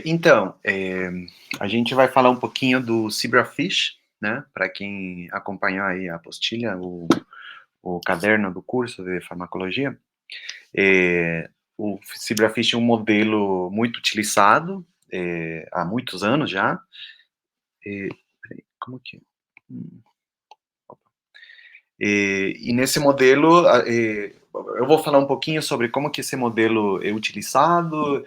Então, a gente vai falar um pouquinho do zebrafish, né? Para quem acompanhou aí a apostila, o caderno do curso de farmacologia. O zebrafish é um modelo muito utilizado há muitos anos já. Peraí, como que é? Hum, e nesse modelo, eu vou falar um pouquinho sobre como que esse modelo é utilizado,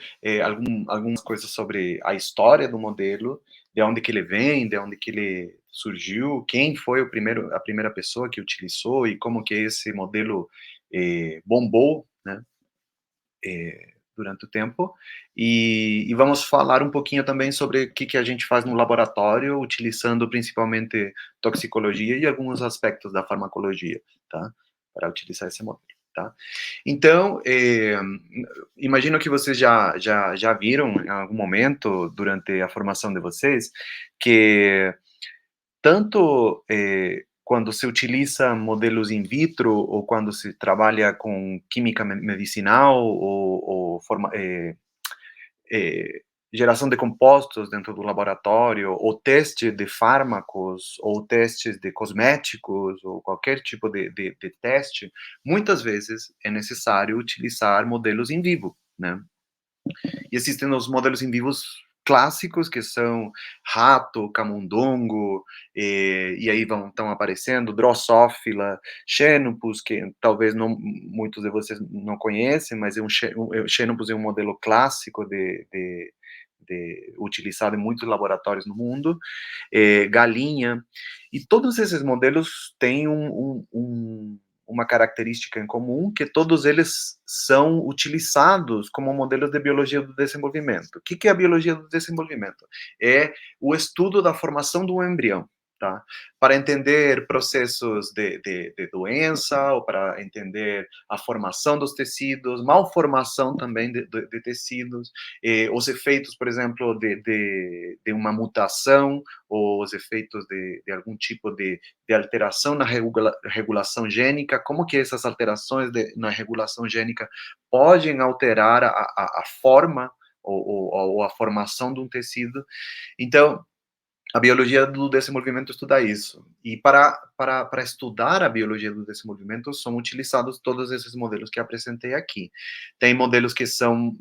algumas coisas sobre a história do modelo, de onde que ele vem, de onde que ele surgiu, quem foi a primeira pessoa que utilizou e como que esse modelo bombou, né? Durante o tempo, e vamos falar um pouquinho também sobre o que a gente faz no laboratório, utilizando principalmente toxicologia e alguns aspectos da farmacologia, tá? Para utilizar esse modelo, tá? Então, imagino que vocês já viram em algum momento, durante a formação de vocês, que tanto quando se utiliza modelos in vitro ou quando se trabalha com química medicinal ou geração de compostos dentro do laboratório, ou teste de fármacos, ou testes de cosméticos, ou qualquer tipo de teste, muitas vezes é necessário utilizar modelos em vivo, né? E existem os modelos em vivos clássicos, que são rato, camundongo, e aí estão aparecendo Drosophila, Xenopus, que talvez não, muitos de vocês não conhecem, mas Xenopus é um modelo clássico utilizado em muitos laboratórios no mundo, galinha, e todos esses modelos têm uma característica em comum, que todos eles são utilizados como modelos de biologia do desenvolvimento. O que é a biologia do desenvolvimento? É o estudo da formação do embrião, tá? Para entender processos de doença, ou para entender a formação dos tecidos, malformação também de tecidos, os efeitos, por exemplo, de uma mutação, ou os efeitos de algum tipo de alteração na regulação gênica, como que essas alterações na regulação gênica podem alterar a forma ou a formação de um tecido. Então, a biologia do desenvolvimento estuda isso. E para estudar a biologia do desenvolvimento, são utilizados todos esses modelos que apresentei aqui. Tem modelos que são,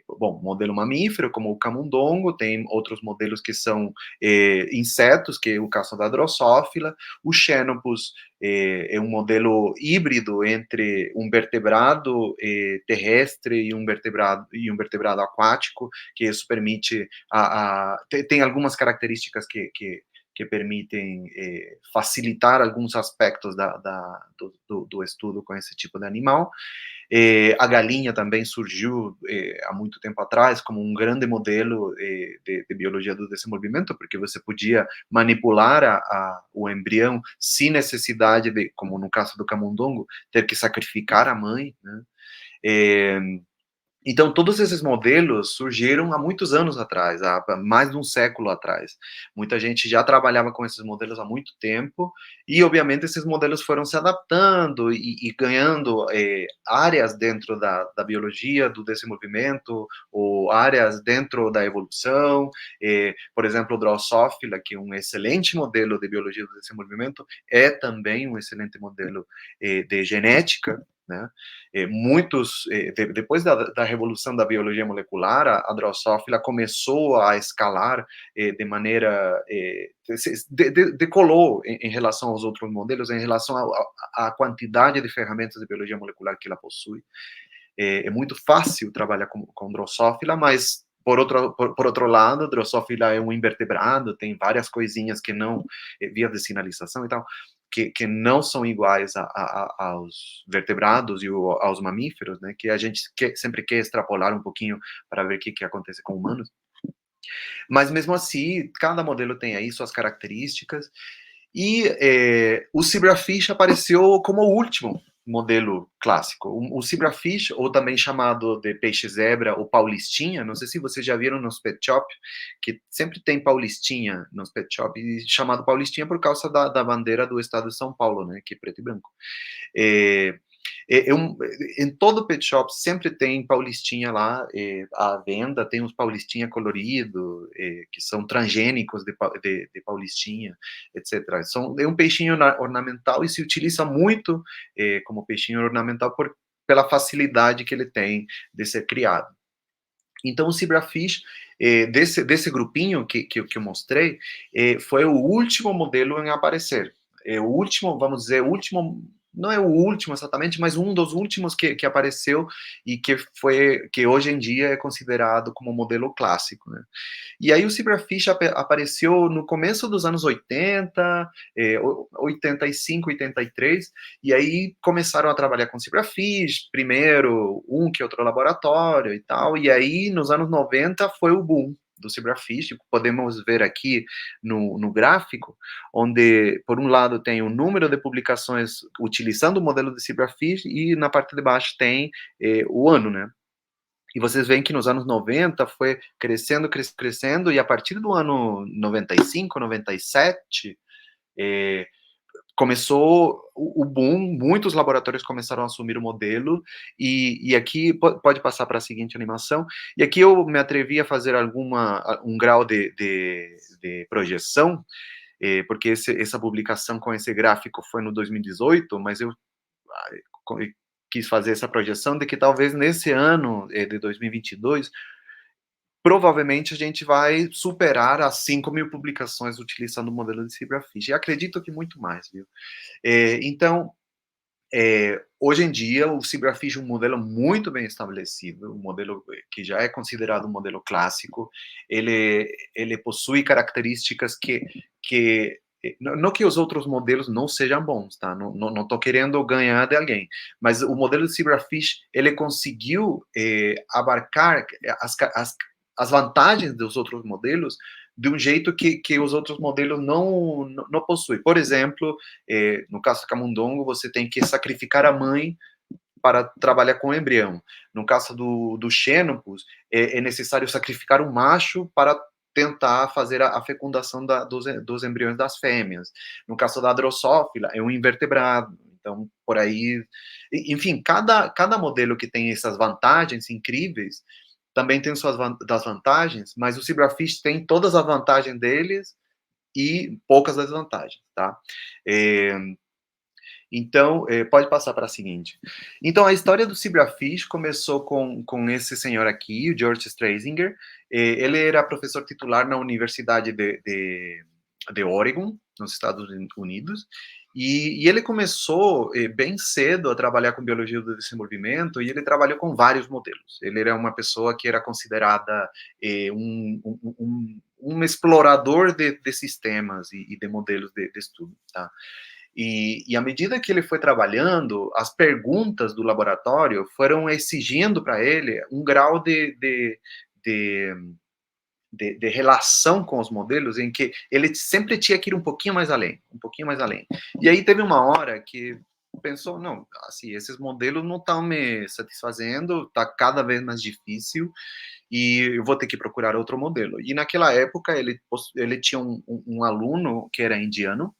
bom, modelo mamífero, como o camundongo, tem outros modelos que são insetos, que é o caso da Drosophila. O Xenopus é um modelo híbrido entre um vertebrado terrestre e um vertebrado aquático, que isso permite tem algumas características que permitem facilitar alguns aspectos do estudo com esse tipo de animal. A galinha também surgiu há muito tempo atrás como um grande modelo de biologia do desenvolvimento, porque você podia manipular o embrião sem necessidade de, como no caso do camundongo, ter que sacrificar a mãe, né? É, então, todos esses modelos surgiram há muitos anos atrás, há mais de um século atrás. Muita gente já trabalhava com esses modelos há muito tempo, e obviamente esses modelos foram se adaptando e ganhando áreas dentro da biologia, do desenvolvimento, ou áreas dentro da evolução. Por exemplo, o Drosophila, que é um excelente modelo de biologia do desenvolvimento, é também um excelente modelo de genética, né? Depois da revolução da biologia molecular, a Drosophila começou a escalar de maneira, decolou em relação aos outros modelos, em relação à quantidade de ferramentas de biologia molecular que ela possui. É muito fácil trabalhar com Drosophila, mas por outro lado, Drosophila é um invertebrado, tem várias coisinhas que não, via de sinalização e tal, que não são iguais aos vertebrados e aos mamíferos, né? Que a gente sempre quer extrapolar um pouquinho para ver o que acontece com humanos. Mas mesmo assim, cada modelo tem aí suas características. E o zebrafish apareceu como o último modelo clássico. O zebrafish, ou também chamado de peixe-zebra ou paulistinha, não sei se vocês já viram nos pet shop, que sempre tem paulistinha nos pet shop, e chamado paulistinha por causa da bandeira do estado de São Paulo, né, que é preto e branco. É, em todo pet shop sempre tem paulistinha lá à venda, tem uns paulistinha colorido, que são transgênicos de paulistinha, etc. É um peixinho ornamental e se utiliza muito como peixinho ornamental pela facilidade que ele tem de ser criado. Então, o zebrafish, desse grupinho que eu mostrei, foi o último modelo em aparecer. O último, vamos dizer, o último, não é o último exatamente, mas um dos últimos que apareceu e que hoje em dia é considerado como modelo clássico, né? E aí o zebrafish apareceu no começo dos anos 80, 85, 83, e aí começaram a trabalhar com zebrafish, primeiro um que outro laboratório e tal, e aí nos anos 90 foi o boom do zebrafish, podemos ver aqui no gráfico, onde por um lado tem o número de publicações utilizando o modelo de zebrafish e na parte de baixo tem o ano, né? E vocês veem que nos anos 90 foi crescendo, crescendo, e a partir do ano 95, 97, começou o boom, muitos laboratórios começaram a assumir o modelo, e aqui pode passar para a seguinte animação, e aqui eu me atrevi a fazer um grau de projeção, porque essa publicação com esse gráfico foi no 2018, mas eu quis fazer essa projeção de que talvez nesse ano de 2022 provavelmente a gente vai superar as 5.000 publicações utilizando o modelo de zebrafish. E acredito que muito mais, viu? Então, hoje em dia, o zebrafish é um modelo muito bem estabelecido, um modelo que já é considerado um modelo clássico. Ele possui características não que os outros modelos não sejam bons, tá? Não estou querendo ganhar de alguém, mas o modelo de zebrafish, ele conseguiu abarcar as vantagens dos outros modelos de um jeito que os outros modelos não possuem. Por exemplo, no caso do camundongo, você tem que sacrificar a mãe para trabalhar com o embrião. No caso do xenopus, é necessário sacrificar um macho para tentar fazer a fecundação dos embriões das fêmeas. No caso da drosófila, é um invertebrado. Então, por aí... Enfim, cada modelo que tem essas vantagens incríveis também tem suas das vantagens, mas o zebrafish tem todas as vantagens deles e poucas desvantagens, tá? Então, pode passar para a seguinte. Então, a história do zebrafish começou com esse senhor aqui, o George Streisinger. Ele era professor titular na Universidade de Oregon, nos Estados Unidos, e ele começou bem cedo a trabalhar com biologia do desenvolvimento, e ele trabalhou com vários modelos. Ele era uma pessoa que era considerada um explorador de sistemas e de modelos de estudo, tá? E à medida que ele foi trabalhando, as perguntas do laboratório foram exigindo para ele um grau de, de relação com os modelos em que ele sempre tinha que ir um pouquinho mais além, um pouquinho mais além. E aí teve uma hora que pensou, não, assim, esses modelos não estão me satisfazendo, está cada vez mais difícil e eu vou ter que procurar outro modelo. E naquela época ele tinha um aluno que era indiano,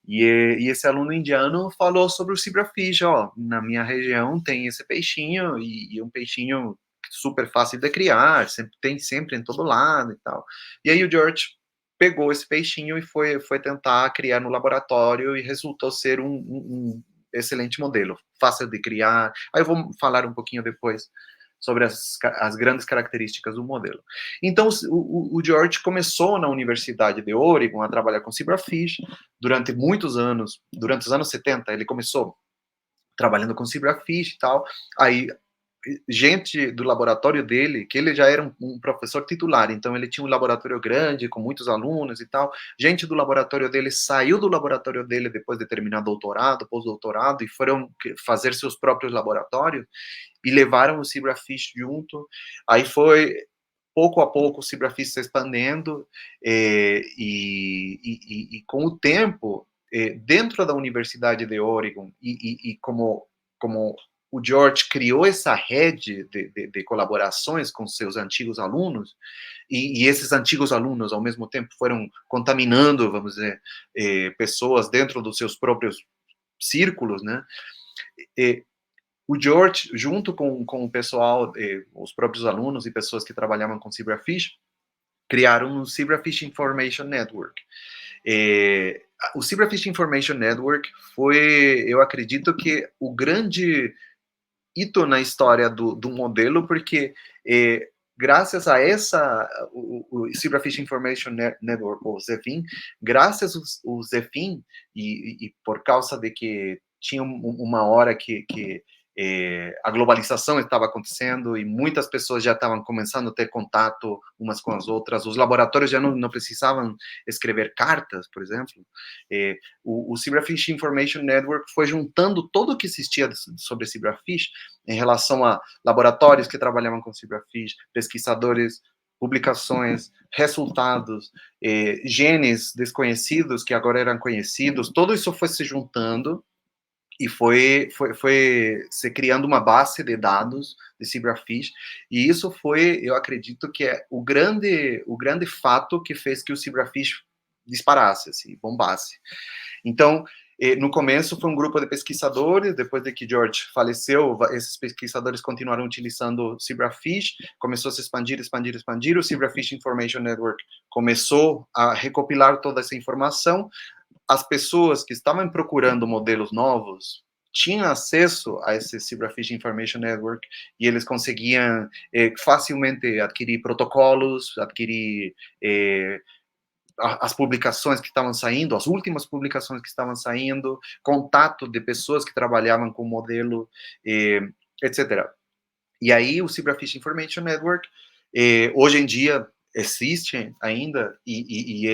e esse aluno indiano falou sobre o zebrafish, ó, na minha região tem esse peixinho, e um peixinho super fácil de criar, tem sempre em todo lado e tal. E aí o George pegou esse peixinho e foi tentar criar no laboratório e resultou ser um excelente modelo, fácil de criar. Aí eu vou falar um pouquinho depois sobre as grandes características do modelo. Então, o George começou na Universidade de Oregon a trabalhar com zebrafish durante muitos anos. Durante os anos 70, ele começou trabalhando com zebrafish e tal. Aí, gente do laboratório dele, que ele já era um professor titular, então ele tinha um laboratório grande, com muitos alunos e tal. Gente do laboratório dele saiu do laboratório dele depois de terminar doutorado, pós-doutorado, e foram fazer seus próprios laboratórios, e levaram o zebrafish junto. Aí foi pouco a pouco o Zebrafish se expandendo, com o tempo, dentro da Universidade de Oregon, como o George criou essa rede de colaborações com seus antigos alunos, e esses antigos alunos, ao mesmo tempo, foram contaminando, vamos dizer, pessoas dentro dos seus próprios círculos, né? E, o George, junto com o pessoal, os próprios alunos e pessoas que trabalhavam com Zebrafish, criaram o Zebrafish Information Network. O Zebrafish Information Network foi, eu acredito que, o grande hito na história do modelo, porque graças a o Zebrafish Information Network, o Zefin, graças ao Zefin, e por causa de que tinha uma hora que a globalização estava acontecendo e muitas pessoas já estavam começando a ter contato umas com as outras, os laboratórios já não precisavam escrever cartas, por exemplo, o Zebrafish Information Network foi juntando tudo o que existia sobre Zebrafish em relação a laboratórios que trabalhavam com Zebrafish, pesquisadores, publicações, resultados, genes desconhecidos que agora eram conhecidos, tudo isso foi se juntando e foi se criando uma base de dados de Zebrafish, e isso foi, eu acredito que é o grande fato que fez que o Zebrafish disparasse, assim, bombasse. Então, no começo foi um grupo de pesquisadores, depois de que George faleceu, esses pesquisadores continuaram utilizando Zebrafish, começou a se expandir, o Zebrafish Information Network começou a recopilar toda essa informação, as pessoas que estavam procurando modelos novos tinham acesso a esse Zebrafish Information Network e eles conseguiam facilmente adquirir protocolos, adquirir as publicações que estavam saindo, as últimas publicações que estavam saindo, contato de pessoas que trabalhavam com o modelo, etc. E aí o Zebrafish Information Network, hoje em dia, existe ainda, e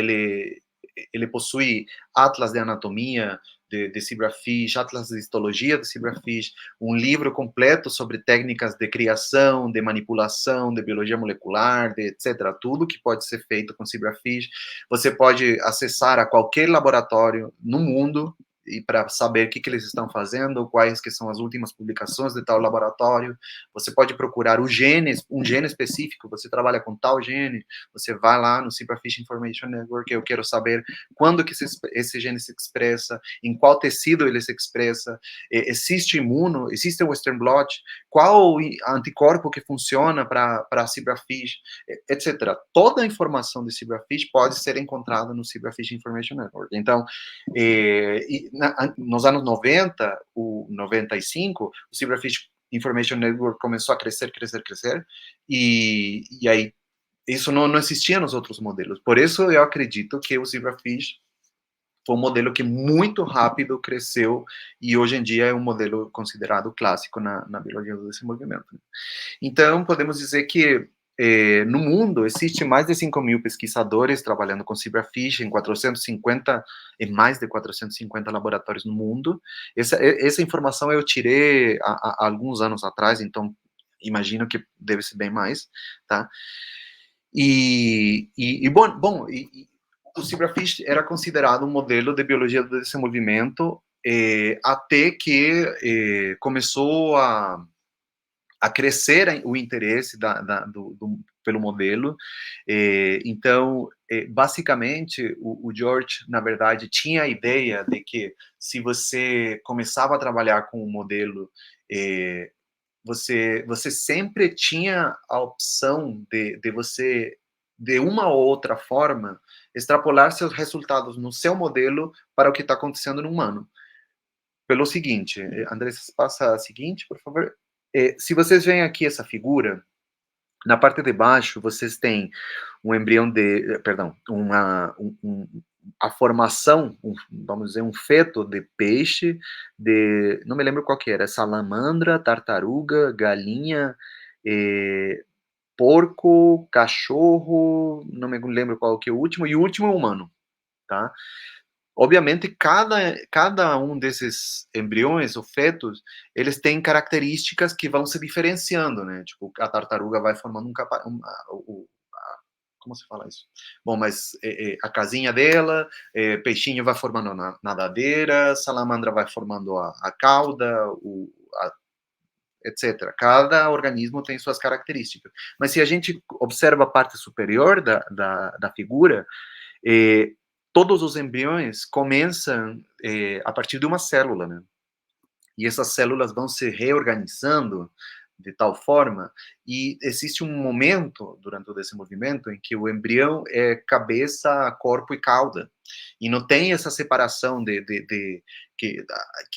ele possui atlas de anatomia de Zebrafish, atlas de histologia de Zebrafish, um livro completo sobre técnicas de criação, de manipulação, de biologia molecular, de etc. Tudo que pode ser feito com Zebrafish. Você pode acessar a qualquer laboratório no mundo e para saber o que eles estão fazendo, quais que são as últimas publicações de tal laboratório. Você pode procurar um gene específico, você trabalha com tal gene, você vai lá no Zebrafish Information Network, eu quero saber quando que esse gene se expressa, em qual tecido ele se expressa, existe existe o Western blot, qual anticorpo que funciona para Zebrafish, etc. Toda a informação de Zebrafish pode ser encontrada no Zebrafish Information Network. Então, nos anos 90, o 95, o Zebrafish Information Network começou a crescer, e aí isso não existia nos outros modelos. Por isso eu acredito que o Zebrafish foi um modelo que muito rápido cresceu e hoje em dia é um modelo considerado clássico na biologia do desenvolvimento. Então, podemos dizer que no mundo existe mais de 5.000 pesquisadores trabalhando com Zebrafish em mais de 450 laboratórios no mundo. Essa informação eu tirei há alguns anos atrás, então imagino que deve ser bem mais, tá? O Zebrafish era considerado um modelo de biologia do desenvolvimento até que começou a crescer o interesse pelo modelo. Então, basicamente, o George, na verdade, tinha a ideia de que se você começava a trabalhar com o modelo, você sempre tinha a opção de você, de uma ou outra forma, extrapolar seus resultados no seu modelo para o que está acontecendo no humano. Pelo seguinte, Andressa, passa a seguinte, por favor. Se vocês veem aqui essa figura, na parte de baixo, vocês têm um embrião perdão, a formação, vamos dizer, um feto de peixe, não me lembro qual que era, salamandra, tartaruga, galinha, porco, cachorro, não me lembro qual que é o último, e o último é humano, tá? obviamente, cada um desses embriões ou fetos, eles têm características que vão se diferenciando, né? Tipo, a tartaruga vai formando como se fala isso? Bom, mas a casinha dela, peixinho vai formando a nadadeira, salamandra vai formando a cauda, etc. Cada organismo tem suas características. Mas se a gente observa a parte superior da figura, eh, todos os embriões começam a partir de uma célula, né? E essas células vão se reorganizando de tal forma, e existe um momento durante todo esse movimento em que o embrião é cabeça, corpo e cauda, e não tem essa separação que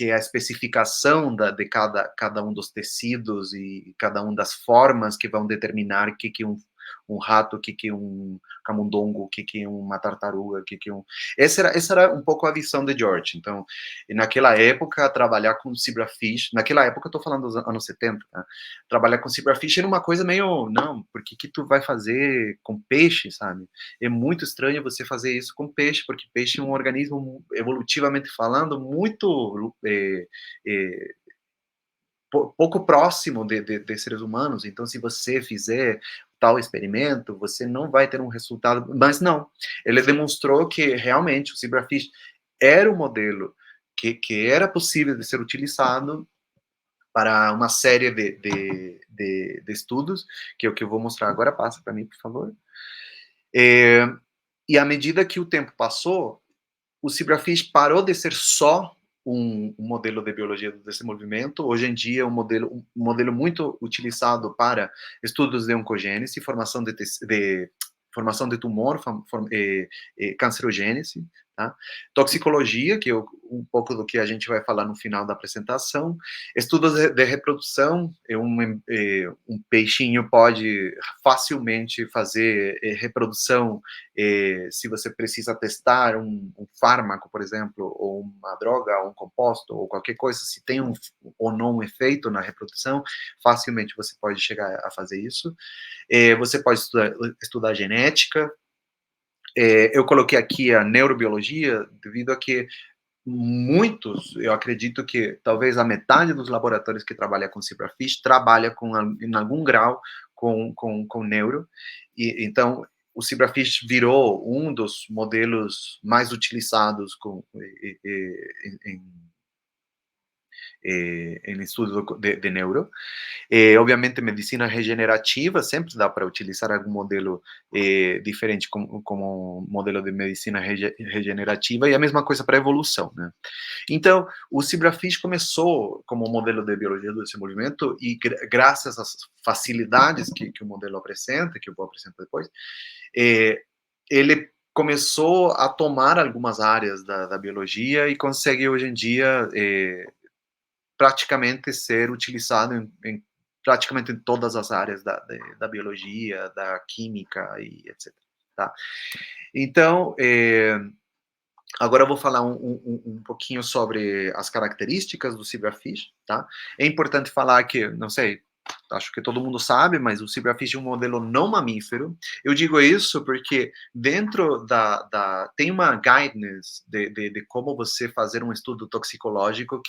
é a especificação de cada um dos tecidos e cada um das formas que vão determinar o que, que um rato, o que, que um camundongo, o que, que uma tartaruga, o que, que um... Essa era um pouco a visão de George. Então, e naquela época, trabalhar com zebrafish, naquela época eu tô falando dos anos 70, tá? Trabalhar com zebrafish era uma coisa meio, não, porque que tu vai fazer com peixe, sabe? É muito estranho você fazer isso com peixe, porque peixe é um organismo, evolutivamente falando, muito pouco próximo de seres humanos, então se você fizer tal experimento, você não vai ter um resultado, mas não, ele demonstrou que realmente o zebrafish era um modelo que era possível de ser utilizado para uma série de estudos, que é o que eu vou mostrar agora. Passa para mim, por favor. E à medida que o tempo passou, o zebrafish parou de ser só um modelo de biologia do desenvolvimento. Hoje em dia é um modelo muito utilizado para estudos de oncogênese, formação de tumor, cancerogênese, tá? Toxicologia, que é um pouco do que a gente vai falar no final da apresentação. Estudos de reprodução, um peixinho pode facilmente fazer reprodução se você precisa testar um fármaco, por exemplo, ou uma droga, ou um composto, ou qualquer coisa, se tem ou não um efeito na reprodução, facilmente você pode chegar a fazer isso. Você pode estudar genética. Eu coloquei aqui a neurobiologia, devido a que muitos, eu acredito que talvez a metade dos laboratórios que trabalham com zebrafish trabalha em algum grau com neuro, e então o zebrafish virou um dos modelos mais utilizados em estudos de neuro. Obviamente, medicina regenerativa, sempre dá para utilizar algum modelo diferente como modelo de medicina regenerativa, e a mesma coisa para evolução, né? Então, o zebrafish começou como modelo de biologia do desenvolvimento, e graças às facilidades que o modelo apresenta, que eu vou apresentar depois, ele começou a tomar algumas áreas da biologia e consegue hoje em dia praticamente ser utilizado em praticamente em todas as áreas da biologia, da química e etc. Tá? Então, agora eu vou falar um pouquinho sobre as características do zebrafish, tá? É importante falar que, não sei, acho que todo mundo sabe, mas o zebrafish é um modelo não mamífero. Eu digo isso porque dentro tem uma guidance de como você fazer um estudo toxicológico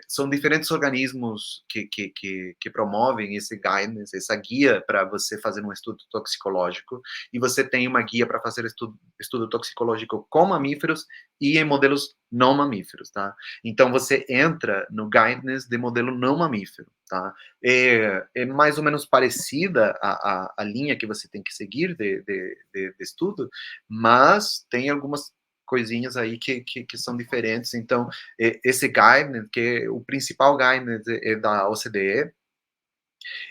são diferentes organismos que promovem esse guidance, essa guia para você fazer um estudo toxicológico, e você tem uma guia para fazer estudo toxicológico com mamíferos e em modelos não mamíferos, tá? Então você entra no guidance de modelo não mamífero, tá? É mais ou menos parecida a linha que você tem que seguir de estudo, mas tem algumas coisinhas aí que são diferentes. Então, esse guidance, que o principal guidance é da OCDE,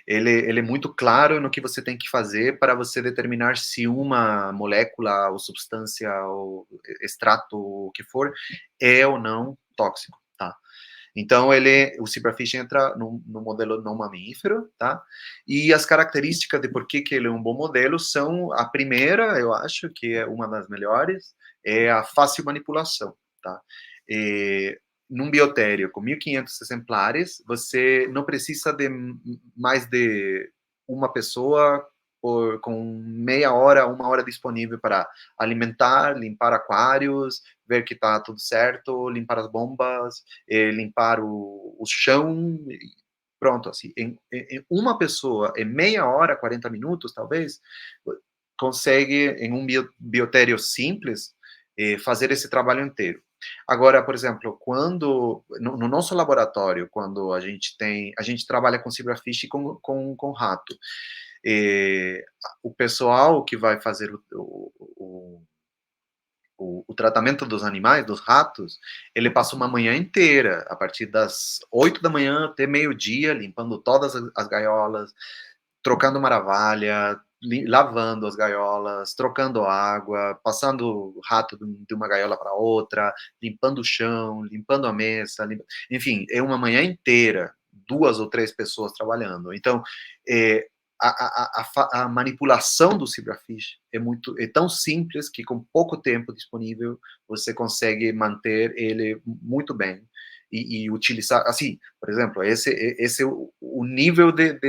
ele é muito claro no que você tem que fazer para você determinar se uma molécula ou substância ou extrato, o que for, é ou não tóxico, tá? Então, o zebrafish entra no modelo não mamífero, tá? E as características de por que ele é um bom modelo são, a primeira, eu acho que é uma das melhores, é a fácil manipulação, tá? Num biotério com 1.500 exemplares, você não precisa de mais de uma pessoa com meia hora, uma hora disponível para alimentar, limpar aquários, ver que está tudo certo, limpar as bombas, limpar o chão, pronto, assim, em uma pessoa, em meia hora, 40 minutos, talvez, consegue, em um biotério simples, fazer esse trabalho inteiro. Agora, por exemplo, quando no nosso laboratório, quando a gente trabalha com zebrafish e com rato, o pessoal que vai fazer o tratamento dos animais, dos ratos, ele passa uma manhã inteira, a partir das 8 da manhã até meio-dia, limpando todas as gaiolas, trocando maravilha, lavando as gaiolas, trocando água, passando o rato de uma gaiola para outra, limpando o chão, limpando a mesa, enfim, é uma manhã inteira, 2 ou 3 pessoas trabalhando. Então, é, a manipulação do zebrafish é tão simples que com pouco tempo disponível você consegue manter ele muito bem e utilizar, assim, por exemplo, esse é o nível de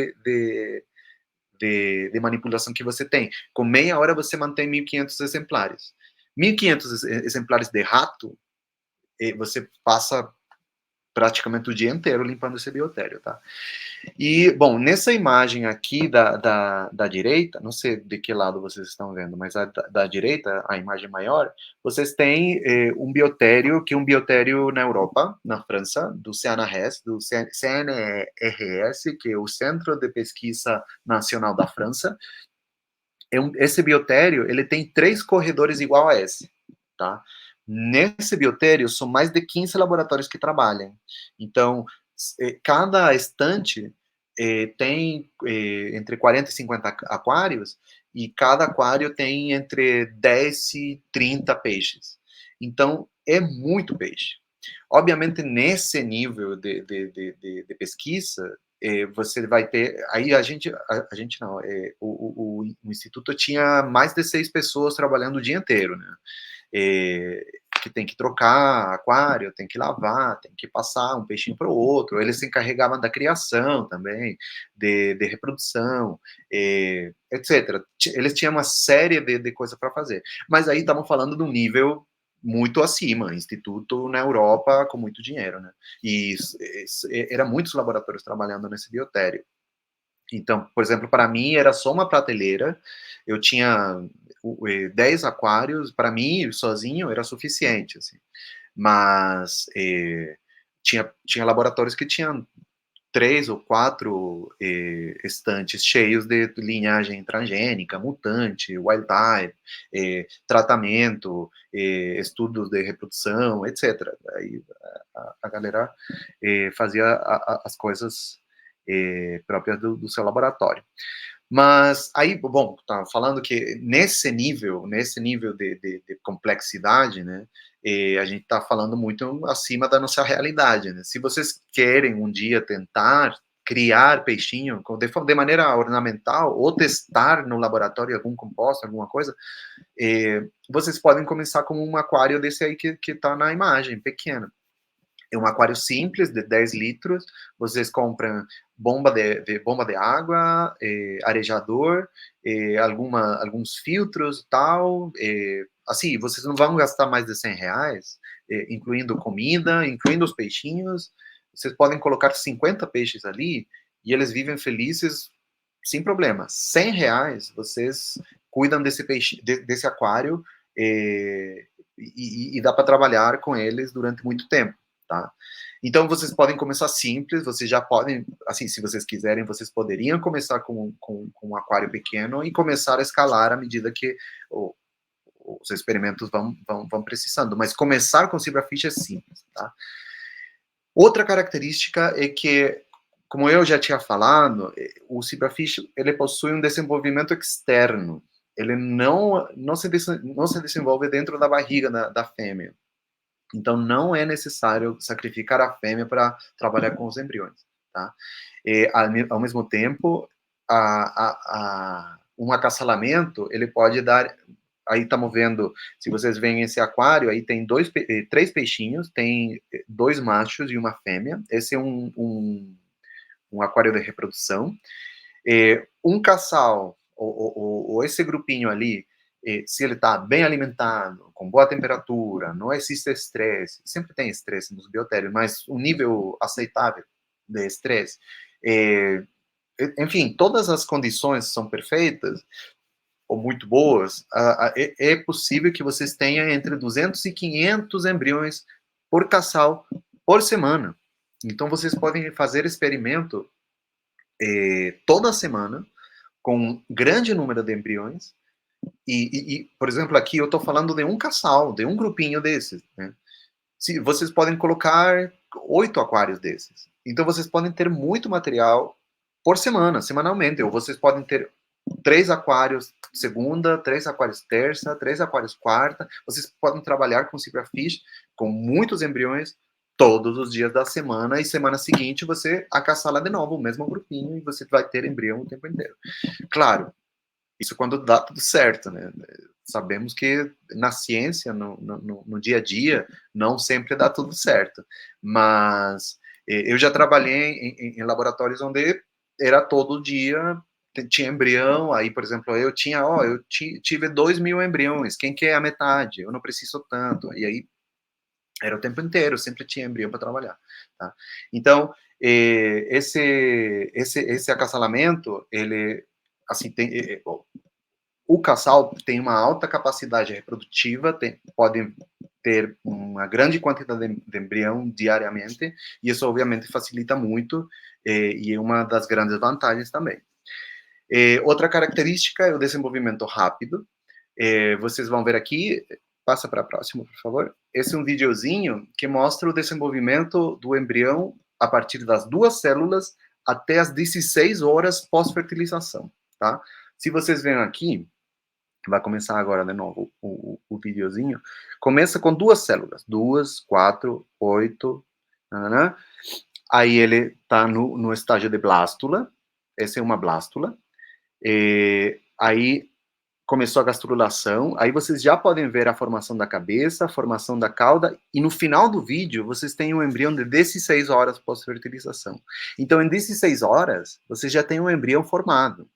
manipulação que você tem. Com meia hora você mantém 1.500 exemplares. 1.500 exemplares de rato, você passa praticamente o dia inteiro limpando esse biotério, tá? E, bom, nessa imagem aqui da direita, não sei de que lado vocês estão vendo, mas da direita, a imagem maior, vocês têm um biotério, que é um biotério na Europa, na França, do CNRS, do CNRS, que é o Centro de Pesquisa Nacional da França. Esse biotério, ele tem 3 corredores igual a esse, tá? Nesse biotério, são mais de 15 laboratórios que trabalham. Então, cada estante tem entre 40 e 50 aquários, e cada aquário tem entre 10 e 30 peixes. Então, é muito peixe. Obviamente, nesse nível de pesquisa, você vai ter. Aí a gente não, o Instituto tinha mais de 6 pessoas trabalhando o dia inteiro, né? Que tem que trocar aquário, tem que lavar, tem que passar um peixinho para o outro. Eles se encarregavam da criação também, de reprodução, etc. Eles tinham uma série de coisas para fazer. Mas aí estamos falando de um nível muito acima, instituto na Europa com muito dinheiro, né? E era muitos laboratórios trabalhando nesse biotério. Então, por exemplo, para mim era só uma prateleira, eu tinha 10 aquários, para mim, sozinho, era suficiente, assim. Mas tinha laboratórios que tinham 3 ou 4 estantes cheios de linhagem transgênica, mutante, wild type, tratamento, estudos de reprodução, etc. Aí a galera fazia as coisas próprias do seu laboratório. Mas aí, bom, tá falando que nesse nível de complexidade, né, a gente está falando muito acima da nossa realidade, né? Se vocês querem um dia tentar criar peixinho de maneira ornamental ou testar no laboratório algum composto, alguma coisa, vocês podem começar com um aquário desse aí que está na imagem, pequeno. É um aquário simples, de 10 litros, vocês compram bomba de água, arejador, alguns filtros e tal, assim, vocês não vão gastar mais de R$ 100, incluindo comida, incluindo os peixinhos, vocês podem colocar 50 peixes ali, e eles vivem felizes, sem problema. R$ 100, vocês cuidam desse peixe, desse aquário, e dá para trabalhar com eles durante muito tempo. Tá? Então, vocês podem começar simples, vocês já podem, assim, se vocês quiserem, vocês poderiam começar com um aquário pequeno e começar a escalar à medida que os experimentos vão precisando, mas começar com zebrafish é simples, tá? Outra característica é que, como eu já tinha falado, o zebrafish, ele possui um desenvolvimento externo, ele não se desenvolve dentro da barriga da fêmea. Então, não é necessário sacrificar a fêmea para trabalhar com os embriões, tá? Ao mesmo tempo, um acasalamento, ele pode dar... Aí estamos vendo, se vocês veem esse aquário, aí tem 3 peixinhos, tem 2 machos e uma fêmea. Esse é um aquário de reprodução. Um casal, ou esse grupinho ali, se ele está bem alimentado, com boa temperatura, não existe estresse, sempre tem estresse nos biotérios, mas um nível aceitável de estresse, enfim, todas as condições são perfeitas, ou muito boas, é possível que vocês tenham entre 200 e 500 embriões por casal por semana. Então, vocês podem fazer experimento toda semana, com um grande número de embriões, por exemplo, aqui eu estou falando de um casal, de um grupinho desses, né? Se, vocês podem colocar 8 aquários desses. Então, vocês podem ter muito material por semana, semanalmente, ou vocês podem ter 3 aquários segunda, 3 aquários terça, 3 aquários quarta. Vocês podem trabalhar com zebrafish, com muitos embriões, todos os dias da semana, e semana seguinte você acaçala de novo o mesmo grupinho e você vai ter embrião o tempo inteiro. Claro, isso quando dá tudo certo, né? Sabemos que na ciência, no dia a dia, não sempre dá tudo certo. Mas eu já trabalhei em laboratórios onde era todo dia, tinha embrião, aí, por exemplo, eu tive 2.000 embriões, quem quer a metade? Eu não preciso tanto. E aí, era o tempo inteiro, sempre tinha embrião para trabalhar. Tá? Então, esse acasalamento, ele, assim, o casal tem uma alta capacidade reprodutiva, podem ter uma grande quantidade de embrião diariamente, e isso obviamente facilita muito, e é uma das grandes vantagens também. Outra característica é o desenvolvimento rápido. Vocês vão ver aqui, passa para a próxima, por favor. Esse é um videozinho que mostra o desenvolvimento do embrião a partir das 2 células até as 16 horas pós-fertilização, tá? Se vocês verem aqui, vai começar agora de novo o videozinho. Começa com 2 células. 2, 4, 8. Né? Aí ele está no estágio de blástula. Essa é uma blástula. Aí começou a gastrulação. Aí vocês já podem ver a formação da cabeça, a formação da cauda. E no final do vídeo, vocês têm um embrião de 16 horas pós-fertilização. Então, em 16 horas, vocês já têm um embrião formado.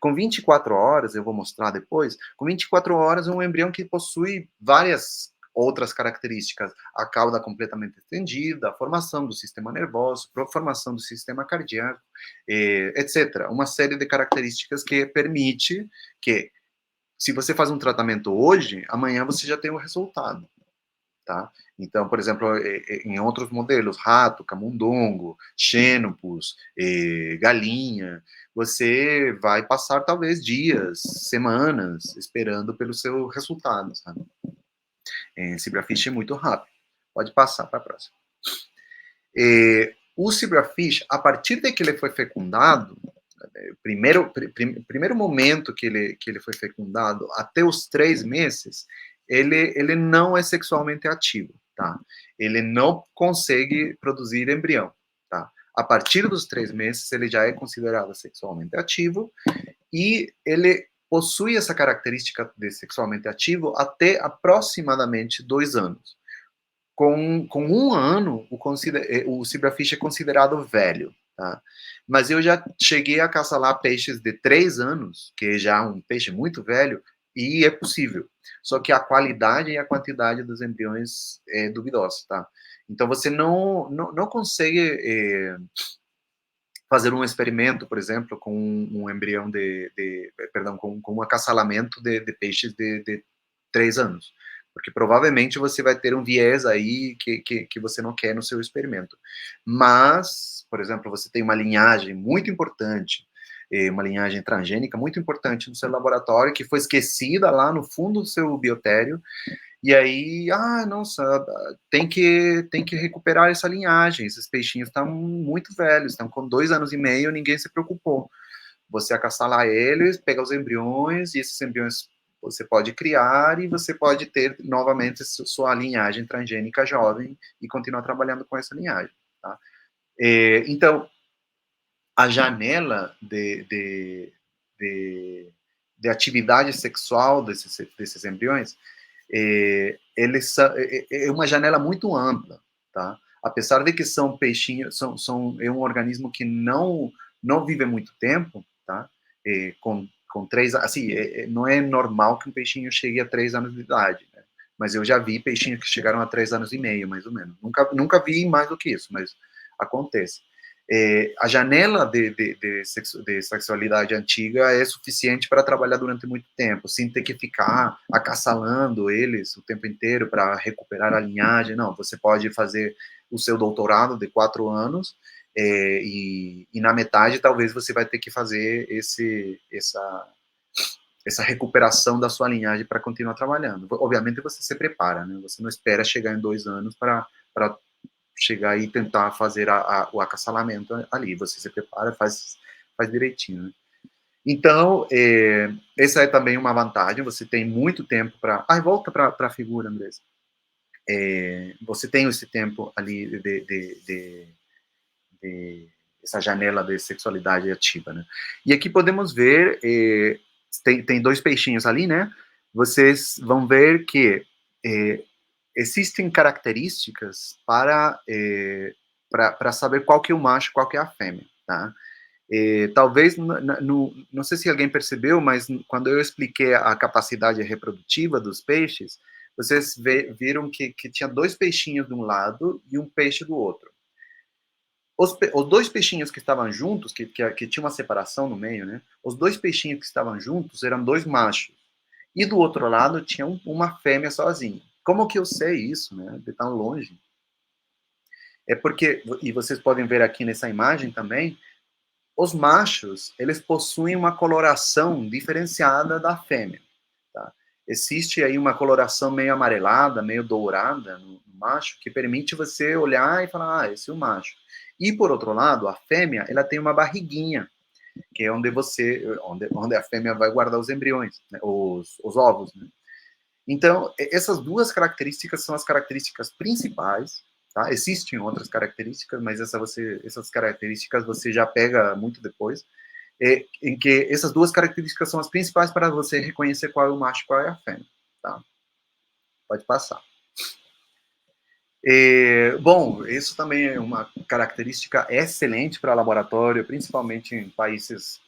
Com 24 horas, eu vou mostrar depois, com 24 horas é um embrião que possui várias outras características, a cauda completamente estendida, a formação do sistema nervoso, a formação do sistema cardíaco, etc. Uma série de características que permite que, se você faz um tratamento hoje, amanhã você já tem o resultado. Tá? Então, por exemplo, em outros modelos, rato, camundongo, xenopus, galinha, você vai passar talvez dias, semanas, esperando pelo seu resultado, sabe? Zebrafish é muito rápido. Pode passar para a próxima. O zebrafish, a partir de que ele foi fecundado, primeiro momento que ele foi fecundado, até os 3 meses, ele não é sexualmente ativo, tá? Ele não consegue produzir embrião, tá? A partir dos 3 meses, ele já é considerado sexualmente ativo e ele possui essa característica de sexualmente ativo até aproximadamente 2 anos. Com 1 ano, o zebrafish é considerado velho, tá? Mas eu já cheguei a caçar lá peixes de 3 anos, que já é um peixe muito velho, e é possível. Só que a qualidade e a quantidade dos embriões é duvidosa, tá? Então você não consegue fazer um experimento, por exemplo, com um embrião perdão, com um acasalamento de peixes de 3 anos. Porque provavelmente você vai ter um viés aí que você não quer no seu experimento. Mas, por exemplo, você tem uma linhagem muito importante, uma linhagem transgênica muito importante no seu laboratório, que foi esquecida lá no fundo do seu biotério, e aí, nossa, tem que recuperar essa linhagem, esses peixinhos estão muito velhos, estão com 2 anos e meio, ninguém se preocupou. Você acasalar eles, pega os embriões, e esses embriões você pode criar e você pode ter novamente sua linhagem transgênica jovem e continuar trabalhando com essa linhagem. Tá? Então, a janela de atividade sexual desses embriões é uma janela muito ampla, tá? Apesar de que são peixinhos, é um organismo que não vive muito tempo, tá? Com com 3, assim, não é normal que um peixinho chegue a 3 anos de idade, né? Mas eu já vi peixinhos que chegaram a 3 anos e meio, mais ou menos. Nunca vi mais do que isso, mas acontece. A janela de sexualidade antiga é suficiente para trabalhar durante muito tempo, sem ter que ficar acassalando eles o tempo inteiro para recuperar a linhagem. Não, você pode fazer o seu doutorado de 4 anos, e na metade talvez você vai ter que fazer essa recuperação da sua linhagem para continuar trabalhando. Obviamente você se prepara, né? Você não espera chegar em 2 anos para chegar e tentar fazer o acassalamento ali. Você se prepara, faz direitinho, né? Então, essa é também uma vantagem. Você tem muito tempo para... volta para a figura, Andrés. Você tem esse tempo ali de essa janela de sexualidade ativa, né? E aqui podemos ver, tem 2 peixinhos ali, né? Vocês vão ver que existem características para saber qual que é o macho, qual que é a fêmea, tá? Talvez, não sei se alguém percebeu, mas quando eu expliquei a capacidade reprodutiva dos peixes, vocês viram que tinha 2 peixinhos de um lado e um peixe do outro. Os 2 peixinhos que estavam juntos, que tinha uma separação no meio, né? Os 2 peixinhos que estavam juntos eram 2 machos. E do outro lado tinha uma fêmea sozinha. Como que eu sei isso, né? De tão longe? É porque, e vocês podem ver aqui nessa imagem também, os machos, eles possuem uma coloração diferenciada da fêmea, tá? Existe aí uma coloração meio amarelada, meio dourada no macho, que permite você olhar e falar, esse é o macho. E, por outro lado, a fêmea, ela tem uma barriguinha, que é onde a fêmea vai guardar os embriões, né? os ovos, né? Então, essas 2 características são as características principais, tá? Existem outras características, mas essas características você já pega muito depois, em que essas 2 características são as principais para você reconhecer qual é o macho e qual é a fêmea, tá? Pode passar. Bom, isso também é uma característica excelente para laboratório, principalmente em países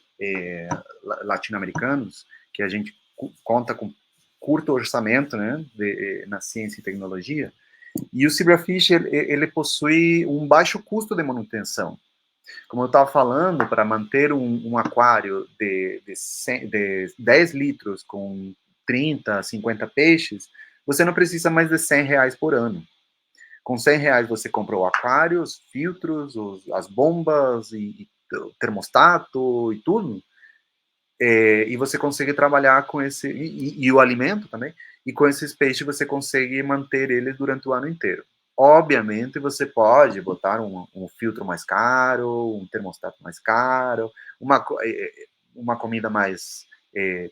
latino-americanos, que a gente conta com curto orçamento, né, na ciência e tecnologia. E o zebrafish, ele possui um baixo custo de manutenção. Como eu estava falando, para manter um aquário de 10 litros com 30, 50 peixes, você não precisa mais de R$ 100 por ano. Com R$ 100 você compra o aquário, os filtros, as bombas e o termostato e tudo, e você consegue trabalhar com esse, e o alimento também, e com esses peixes você consegue manter eles durante o ano inteiro. Obviamente você pode botar um filtro mais caro, um termostato mais caro, uma comida mais,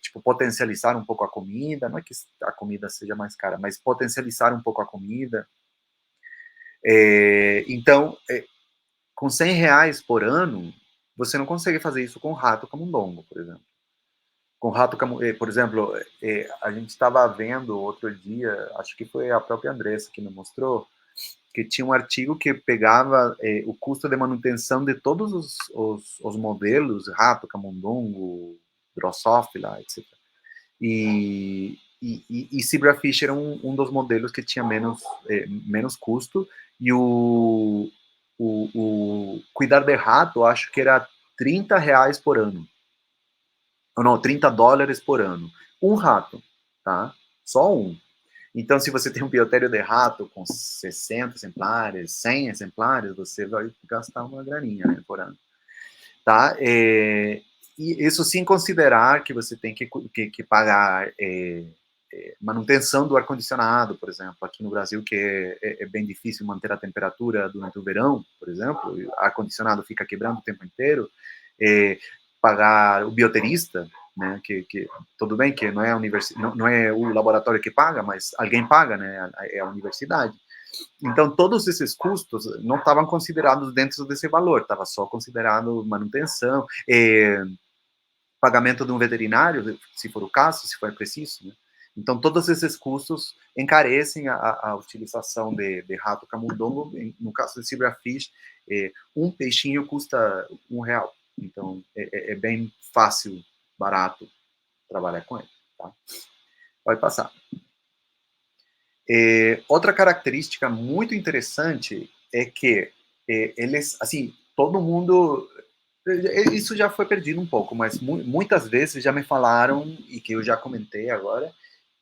tipo, potencializar um pouco a comida, não é que a comida seja mais cara, mas potencializar um pouco a comida. Então, com R$ 100 por ano, você não consegue fazer isso com rato camundongo, por exemplo. Com rato camundongo, por exemplo, a gente estava vendo outro dia, acho que foi a própria Andressa que me mostrou, que tinha um artigo que pegava o custo de manutenção de todos os modelos, rato, camundongo, drossófila, etc. E zebrafish era um dos modelos que tinha menos custo, e o cuidar de rato, acho que era R$ 30 por ano. Ou não, US$ 30 por ano. Um rato, tá? Só um. Então, se você tem um biotério de rato com 60 exemplares, 100 exemplares, você vai gastar uma graninha, né, por ano. Tá? E isso sem considerar que você tem que pagar manutenção do ar-condicionado, por exemplo, aqui no Brasil, que é bem difícil manter a temperatura durante o verão, por exemplo, o ar-condicionado fica quebrando o tempo inteiro, pagar o bioterista, né, que tudo bem que não é o laboratório que paga, mas alguém paga, né, é a universidade. Então, todos esses custos não estavam considerados dentro desse valor, estava só considerado manutenção, pagamento de um veterinário, se for o caso, se for preciso, né? Então, todos esses custos encarecem a utilização de rato camundongo. No caso de zebrafish, um peixinho custa R$ 1. Então, é bem fácil, barato trabalhar com ele, tá? Pode passar. Outra característica muito interessante é que eles, assim, todo mundo, isso já foi perdido um pouco, mas muitas vezes já me falaram, e que eu já comentei agora,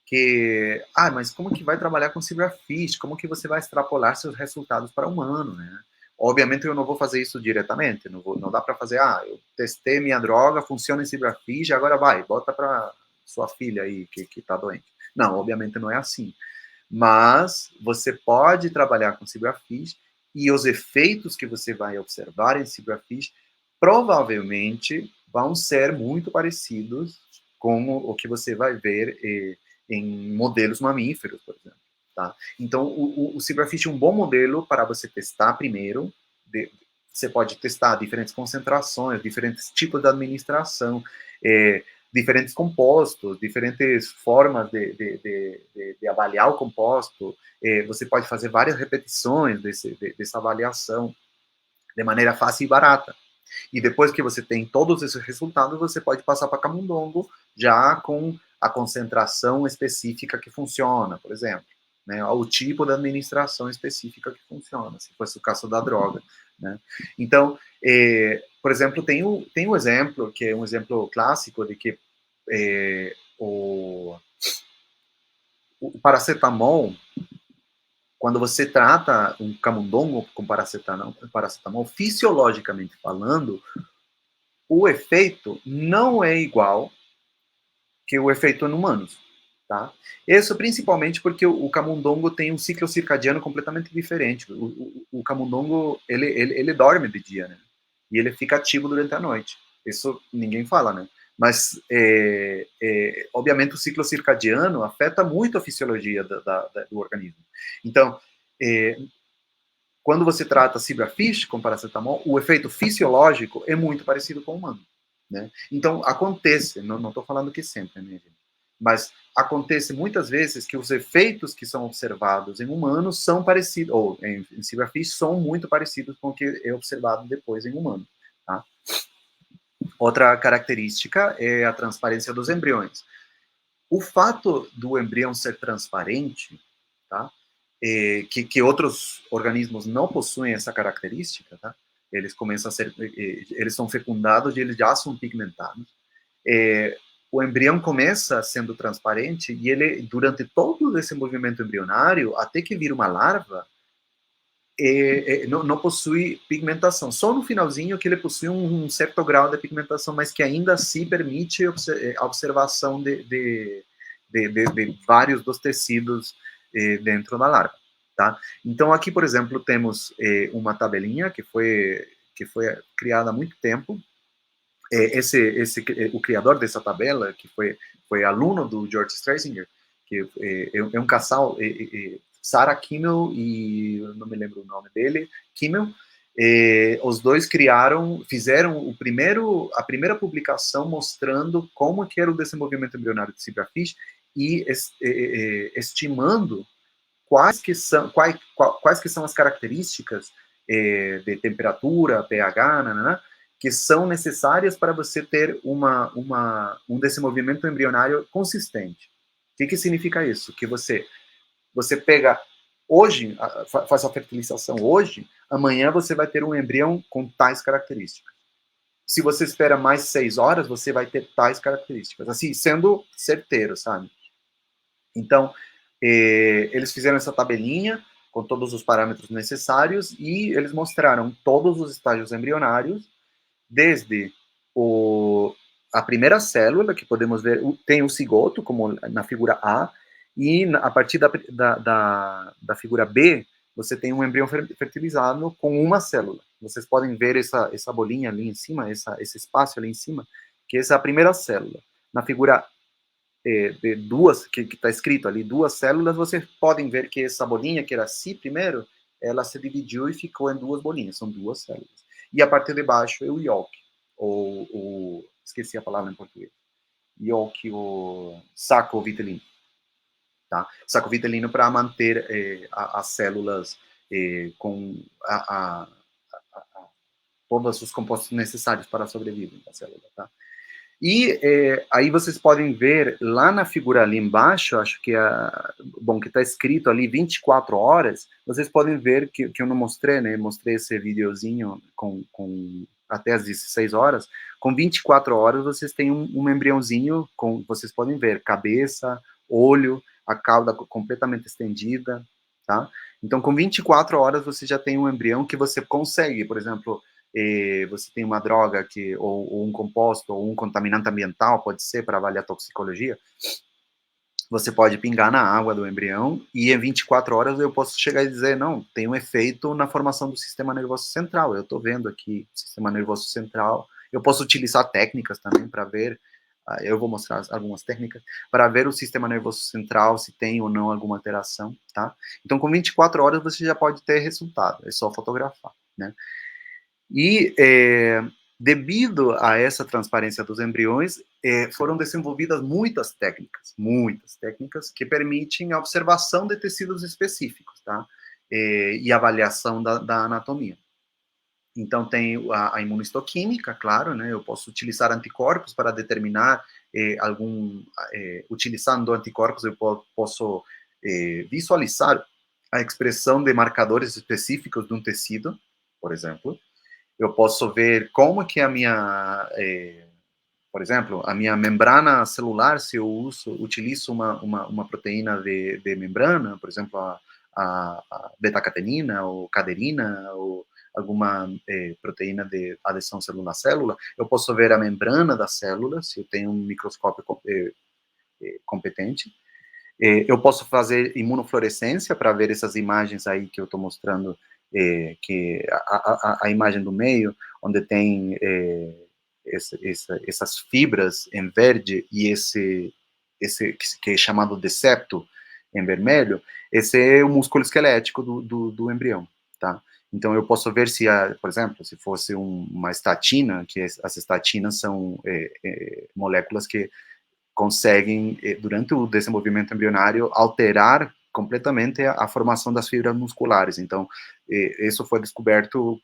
que, mas como que vai trabalhar com Zebrafish? Como que você vai extrapolar seus resultados para humano, né? Obviamente eu não vou fazer isso diretamente, não dá para fazer, eu testei minha droga, funciona em Zebrafish, agora vai, bota para sua filha aí que tá doente. Não, obviamente não é assim. Mas você pode trabalhar com Zebrafish e os efeitos que você vai observar em Zebrafish provavelmente vão ser muito parecidos com o que você vai ver em modelos mamíferos, por exemplo. Tá? Então, o Zebrafish é um bom modelo para você testar primeiro. Você pode testar diferentes concentrações, diferentes tipos de administração, diferentes compostos, diferentes formas de avaliar o composto. Você pode fazer várias repetições dessa avaliação de maneira fácil e barata. E depois que você tem todos esses resultados, você pode passar para camundongo já com a concentração específica que funciona, por exemplo, né? O tipo de administração específica que funciona, se fosse o caso da droga, né? Então, por exemplo, tem um exemplo, que é um exemplo clássico de que o paracetamol, quando você trata um camundongo com paracetamol, fisiologicamente falando, o efeito não é igual que o efeito em humanos, tá? Isso principalmente porque o camundongo tem um ciclo circadiano completamente diferente. O camundongo, ele dorme de dia, né? E ele fica ativo durante a noite. Isso ninguém fala, né? Mas, obviamente, o ciclo circadiano afeta muito a fisiologia do organismo. Então, quando você trata Zebrafish com paracetamol, o efeito fisiológico é muito parecido com o humano. Né? Então, acontece, não estou falando que sempre, né, gente? Mas acontece muitas vezes que os efeitos que são observados em humanos são parecidos, ou em Zebrafish, são muito parecidos com o que é observado depois em humanos. Tá? Outra característica é a transparência dos embriões. O fato do embrião ser transparente, tá? Que outros organismos não possuem essa característica, tá? Eles começam a ser, eles são fecundados e eles já são pigmentados. O embrião começa sendo transparente e ele, durante todo esse movimento embrionário, até que vira uma larva, não possui pigmentação. Só no finalzinho que ele possui um certo grau de pigmentação, mas que ainda assim permite a observação de vários dos tecidos dentro da larva. Tá? Então, aqui, por exemplo, temos uma tabelinha que foi criada há muito tempo. O criador dessa tabela, que foi aluno do George Streisinger, que é um casal, Sarah Kimmel e não me lembro o nome dele, Kimmel. Os dois fizeram a primeira publicação mostrando como que era o desenvolvimento embrionário de Zebrafish e estimando quais que são as características de temperatura, pH, nanana, que são necessárias para você ter um desenvolvimento embrionário consistente. O que significa isso? Que você pega hoje, faz a fertilização hoje, amanhã você vai ter um embrião com tais características. Se você espera mais 6 horas, você vai ter tais características. Assim, sendo certeiro, sabe? Então, eles fizeram essa tabelinha com todos os parâmetros necessários e eles mostraram todos os estágios embrionários, desde a primeira célula, que podemos ver, tem o cigoto, como na figura A, e a partir da figura B, você tem um embrião fertilizado com uma célula. Vocês podem ver essa bolinha ali em cima, esse espaço ali em cima, que essa é a primeira célula. Na figura de duas, que está escrito ali, duas células, vocês podem ver que essa bolinha, que era C primeiro, ela se dividiu e ficou em duas bolinhas, são duas células. E a parte de baixo é o yolk, esqueci a palavra em português, yolk, o saco vitelino. Tá? Saco vitelino para manter as células com todos os compostos necessários para a sobrevivência da célula. Tá? E aí vocês podem ver lá na figura ali embaixo, acho que bom, que está escrito ali 24 horas, vocês podem ver que eu não mostrei, né? Mostrei esse videozinho com até as 16 horas. Com 24 horas vocês têm um embriãozinho, vocês podem ver cabeça, olho, a cauda completamente estendida, tá? Então com 24 horas você já tem um embrião que você consegue, por exemplo, você tem uma droga ou um composto ou um contaminante ambiental, pode ser, para avaliar toxicologia, você pode pingar na água do embrião e em 24 horas eu posso chegar e dizer, não, tem um efeito na formação do sistema nervoso central, eu estou vendo aqui o sistema nervoso central, eu posso utilizar técnicas também para ver, eu vou mostrar algumas técnicas, para ver o sistema nervoso central, se tem ou não alguma alteração, tá? Então, com 24 horas você já pode ter resultado, é só fotografar, né? E, devido a essa transparência dos embriões, foram desenvolvidas muitas técnicas que permitem a observação de tecidos específicos, tá? E avaliação da anatomia. Então, tem a imunohistoquímica, claro, né? Eu posso utilizar anticorpos para determinar utilizando anticorpos, eu posso visualizar a expressão de marcadores específicos de um tecido, por exemplo. Eu posso ver como que por exemplo, a minha membrana celular, se eu utilizo uma proteína de membrana, por exemplo, a beta-catenina, ou caderina, ou alguma proteína de adesão célula-célula, eu posso ver a membrana da célula, se eu tenho um microscópio competente. Eu posso fazer imunofluorescência para ver essas imagens aí que eu estou mostrando, que a imagem do meio, onde tem essas fibras em verde e esse que é chamado de septo em vermelho, esse é o músculo esquelético do embrião, tá? Então eu posso ver se, por exemplo, se fosse uma estatina, que as estatinas são moléculas que conseguem, durante o desenvolvimento embrionário, alterar completamente a formação das fibras musculares. Então, isso foi descoberto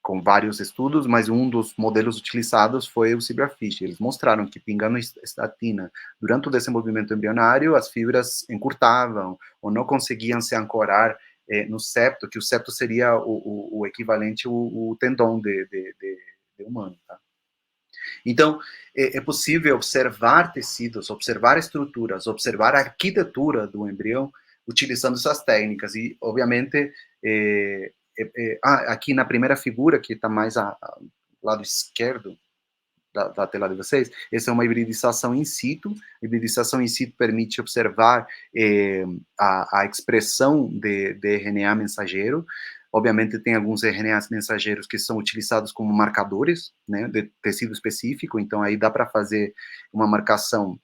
com vários estudos, mas um dos modelos utilizados foi o zebrafish. Eles mostraram que pingando estatina durante o desenvolvimento embrionário, as fibras encurtavam ou não conseguiam se ancorar no septo, que o septo seria o equivalente ao tendão de humano, tá? Então, é possível observar tecidos, observar estruturas, observar a arquitetura do embrião utilizando essas técnicas. E, obviamente, aqui na primeira figura, que está mais ao lado esquerdo da tela de vocês, essa é uma hibridização in situ. A hibridização in situ permite observar a expressão de RNA mensageiro. Obviamente, tem alguns RNAs mensageiros que são utilizados como marcadores, né, de tecido específico, então aí dá para fazer uma marcação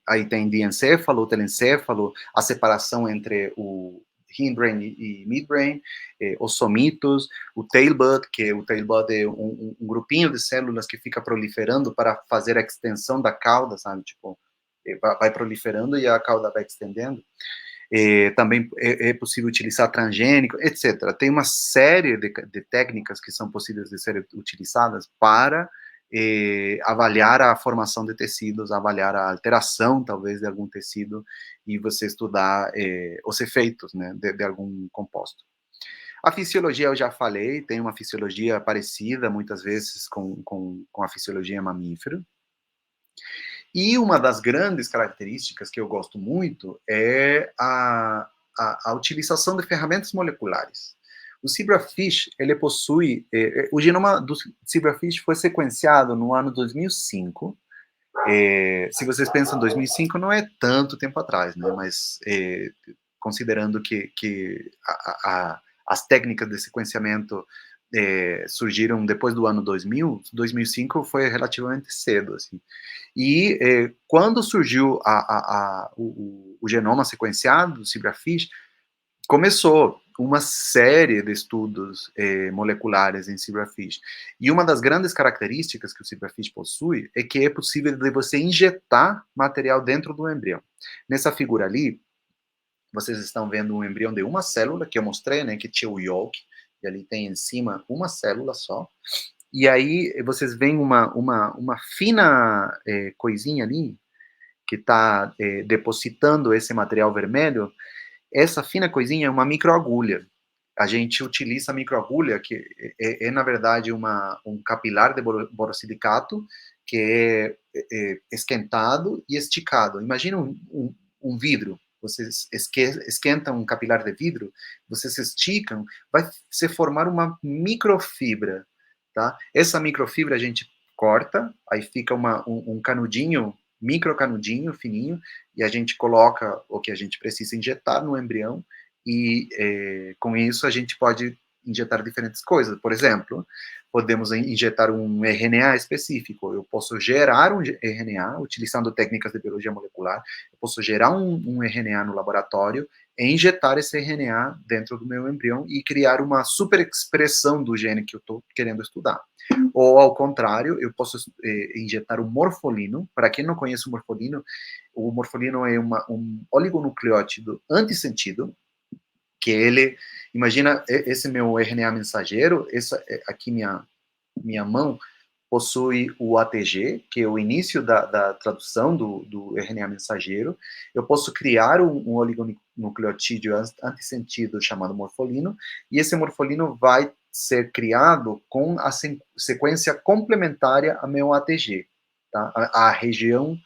aí tem diencéfalo, telencéfalo, a separação entre o hindbrain e midbrain, os somitos, o tailbud, que o tailbud é um grupinho de células que fica proliferando para fazer a extensão da cauda, sabe, tipo, vai proliferando e a cauda vai extendendo. Também é possível utilizar transgênico, etc. Tem uma série de técnicas que são possíveis de serem utilizadas para avaliar a formação de tecidos, avaliar a alteração, talvez, de algum tecido, e você estudar os efeitos, né, de algum composto. A fisiologia eu já falei, tem uma fisiologia parecida, muitas vezes, com a fisiologia mamífera. E uma das grandes características que eu gosto muito é a utilização de ferramentas moleculares. O zebrafish, ele possui... o genoma do zebrafish foi sequenciado no ano 2005. Se vocês pensam em 2005, não é tanto tempo atrás, né? Mas considerando que as técnicas de sequenciamento surgiram depois do ano 2000, 2005 foi relativamente cedo, assim. E quando surgiu o genoma sequenciado do zebrafish, começou uma série de estudos moleculares em zebrafish. E uma das grandes características que o zebrafish possui é que é possível de você injetar material dentro do embrião. Nessa figura ali, vocês estão vendo um embrião de uma célula, que eu mostrei, né, que tinha o yolk, e ali tem em cima uma célula só. e aí vocês veem uma fina coisinha ali, que está depositando esse material vermelho. Essa fina coisinha é uma microagulha. A gente utiliza a microagulha, que na verdade, um capilar de borosilicato, que é esquentado e esticado. Imagina um vidro. Vocês esquentam um capilar de vidro, vocês esticam, vai se formar uma microfibra, tá? Essa microfibra a gente corta, aí fica um canudinho, micro canudinho, fininho, e a gente coloca o que a gente precisa injetar no embrião, e com isso a gente pode injetar diferentes coisas. Por exemplo, podemos injetar um RNA específico. Eu posso gerar um RNA utilizando técnicas de biologia molecular. Eu posso gerar um RNA no laboratório e injetar esse RNA dentro do meu embrião e criar uma superexpressão do gene que eu estou querendo estudar. Ou, ao contrário, eu posso injetar um morfolino. Para quem não conhece o morfolino é um oligonucleótido antissentido, que ele, imagina esse meu RNA mensageiro, essa aqui minha mão possui o ATG, que é o início da tradução do RNA mensageiro. Eu posso criar um oligonucleotídeo antissentido chamado morfolino, e esse morfolino vai ser criado com a sequência complementária ao meu ATG, tá? A região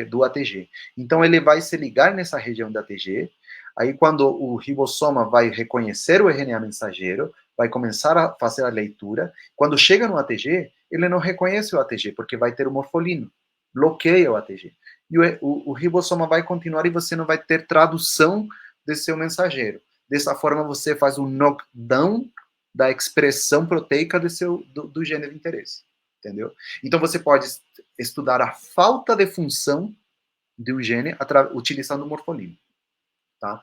do ATG. Então, ele vai se ligar nessa região do ATG. Aí, quando o ribossoma vai reconhecer o RNA mensageiro, vai começar a fazer a leitura. Quando chega no ATG, ele não reconhece o ATG, porque vai ter o morfolino, bloqueia o ATG. E o ribossoma vai continuar e você não vai ter tradução desse seu mensageiro. Dessa forma, você faz um knockdown da expressão proteica do gene de interesse. Entendeu? Então, você pode estudar a falta de função de um gene utilizando o morfolino. Tá?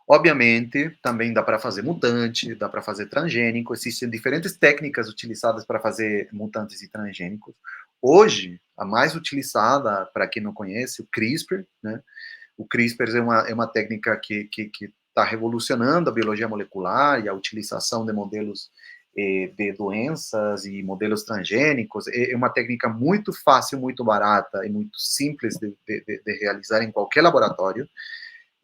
Obviamente, também dá para fazer mutante, dá para fazer transgênico, existem diferentes técnicas utilizadas para fazer mutantes e transgênicos. Hoje, a mais utilizada, para quem não conhece, o CRISPR, né? O CRISPR é uma técnica que está revolucionando a biologia molecular e a utilização de modelos de doenças e modelos transgênicos. É uma técnica muito fácil, muito barata e muito simples de realizar em qualquer laboratório,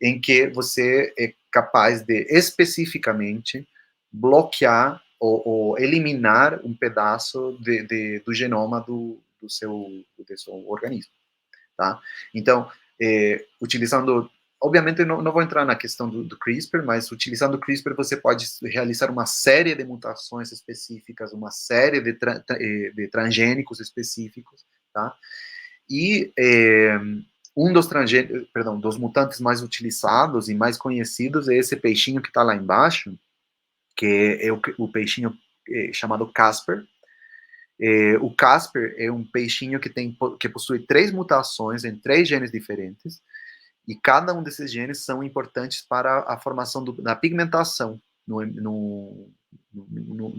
em que você é capaz de especificamente bloquear ou eliminar um pedaço do genoma do seu organismo, tá? Então, utilizando, obviamente não vou entrar na questão do CRISPR, mas utilizando o CRISPR você pode realizar uma série de mutações específicas, uma série de transgênicos específicos, tá? E dos mutantes mais utilizados e mais conhecidos é esse peixinho que está lá embaixo, que é o peixinho chamado Casper. O Casper é um peixinho que possui 3 mutações em 3 genes diferentes, e cada um desses genes são importantes para a formação da pigmentação no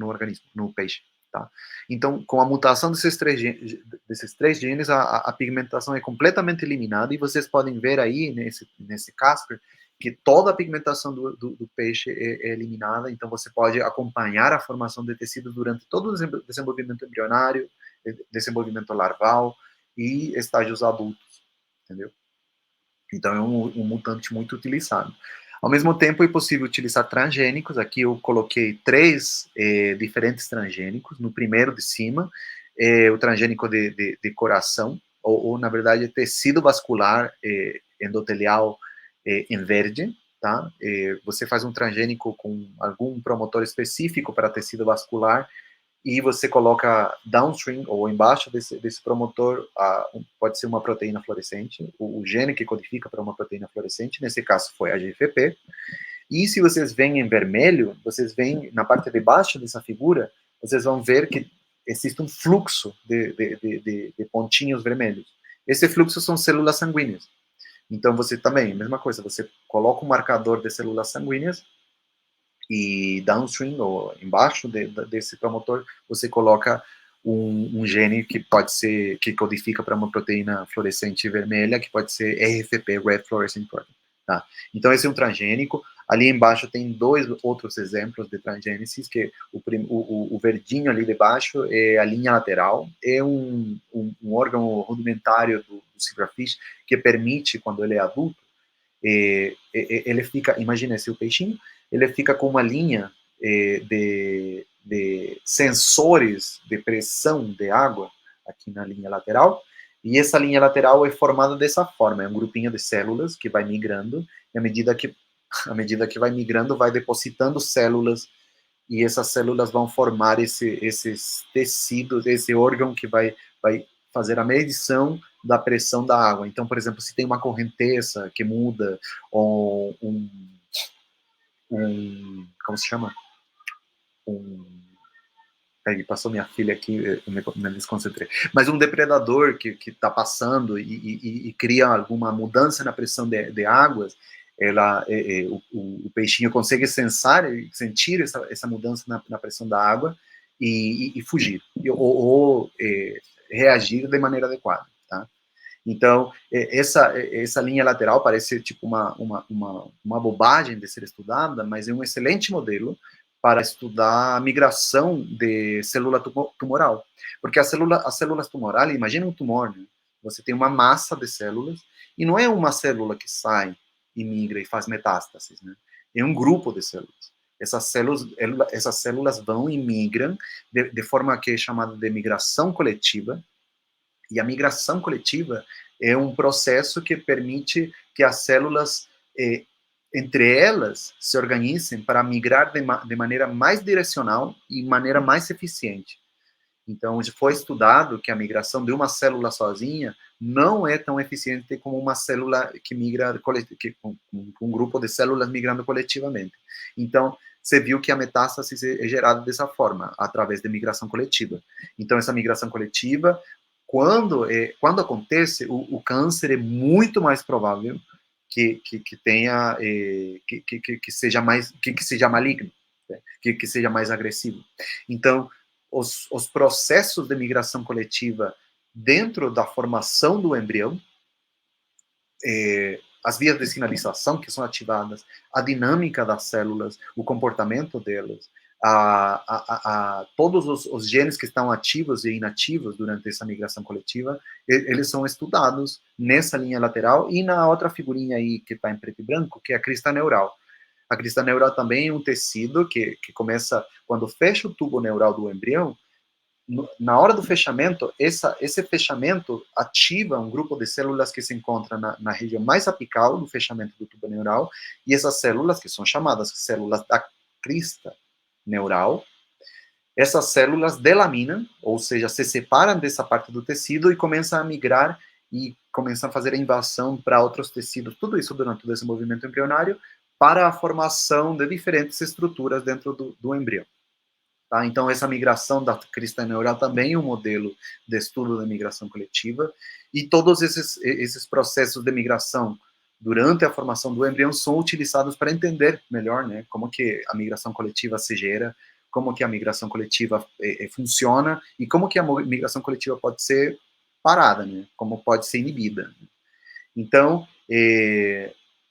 organismo, no peixe. Tá? Então, com a mutação desses três genes, a pigmentação é completamente eliminada, e vocês podem ver aí, nesse Casper, que toda a pigmentação do peixe é eliminada. Então, você pode acompanhar a formação de tecido durante todo o desenvolvimento embrionário, desenvolvimento larval e estágios adultos, entendeu? Então, é um mutante muito utilizado. Ao mesmo tempo, é possível utilizar transgênicos. Aqui eu coloquei 3 diferentes transgênicos. No primeiro de cima, o transgênico de coração, ou na verdade, tecido vascular endotelial em verde. Tá? Você faz um transgênico com algum promotor específico para tecido vascular, e você coloca downstream, ou embaixo desse promotor, pode ser uma proteína fluorescente, o gene que codifica para uma proteína fluorescente, nesse caso foi a GFP. E se vocês veem em vermelho, vocês veem na parte de baixo dessa figura, vocês vão ver que existe um fluxo de pontinhos vermelhos. Esse fluxo são células sanguíneas. Então você também, mesma coisa, você coloca um marcador de células sanguíneas, e downstream, ou embaixo desse promotor, você coloca um gene que pode ser, que codifica para uma proteína fluorescente vermelha, que pode ser RFP, Red Fluorescent Protein. Tá? Então, esse é um transgênico. Ali embaixo tem dois outros exemplos de transgênesis, que o verdinho ali de baixo é a linha lateral, é um órgão rudimentário do zebrafish que permite, quando ele é adulto, ele fica, imagina esse o peixinho, ele fica com uma linha de sensores de pressão de água aqui na linha lateral, e essa linha lateral é formada dessa forma, é um grupinho de células que vai migrando, e à medida que vai migrando, vai depositando células, e essas células vão formar esses tecidos, esse órgão que vai fazer a medição da pressão da água. Então, por exemplo, se tem uma correnteza que muda, ou como se chama? Aí passou minha filha aqui, eu me desconcentrei. Mas um depredador que está passando e cria alguma mudança na pressão de águas, o peixinho consegue sentir essa mudança na pressão da água e fugir, ou reagir de maneira adequada, tá? Então, essa linha lateral parece tipo uma bobagem de ser estudada, mas é um excelente modelo para estudar a migração de célula tumoral. Porque as células tumorais, imagina um tumor, né? Você tem uma massa de células, e não é uma célula que sai e migra e faz metástases, né? É um grupo de células. Essas células vão e migram de forma que é chamada de migração coletiva, e a migração coletiva é um processo que permite que as células, entre elas, se organizem para migrar de maneira mais direcional e maneira mais eficiente. Então, foi estudado que a migração de uma célula sozinha não é tão eficiente como uma célula que migra, um grupo de células migrando coletivamente. Então, você viu que a metástase é gerada dessa forma, através de migração coletiva. Então, essa migração coletiva, quando acontece, o câncer é muito mais provável que tenha, que seja mais, que seja maligno, né? que seja mais agressivo. Então, os processos de migração coletiva dentro da formação do embrião, as vias de sinalização que são ativadas, a dinâmica das células, o comportamento delas, todos os genes que estão ativos e inativos durante essa migração coletiva, eles são estudados nessa linha lateral e na outra figurinha aí que está em preto e branco, que é a crista neural. A crista neural também é um tecido que começa, quando fecha o tubo neural do embrião, na hora do fechamento, esse fechamento ativa um grupo de células que se encontra na região mais apical do fechamento do tubo neural, e essas células, que são chamadas células da crista neural, essas células delaminam, ou seja, se separam dessa parte do tecido e começam a migrar e começam a fazer a invasão para outros tecidos, tudo isso durante todo esse movimento embrionário, para a formação de diferentes estruturas dentro do embrião. Tá? Então, essa migração da crista neural também é um modelo de estudo da migração coletiva, e todos esses processos de migração durante a formação do embrião são utilizados para entender melhor, né, como que a migração coletiva se gera, como que a migração coletiva funciona, e como que a migração coletiva pode ser parada, né, como pode ser inibida. Então,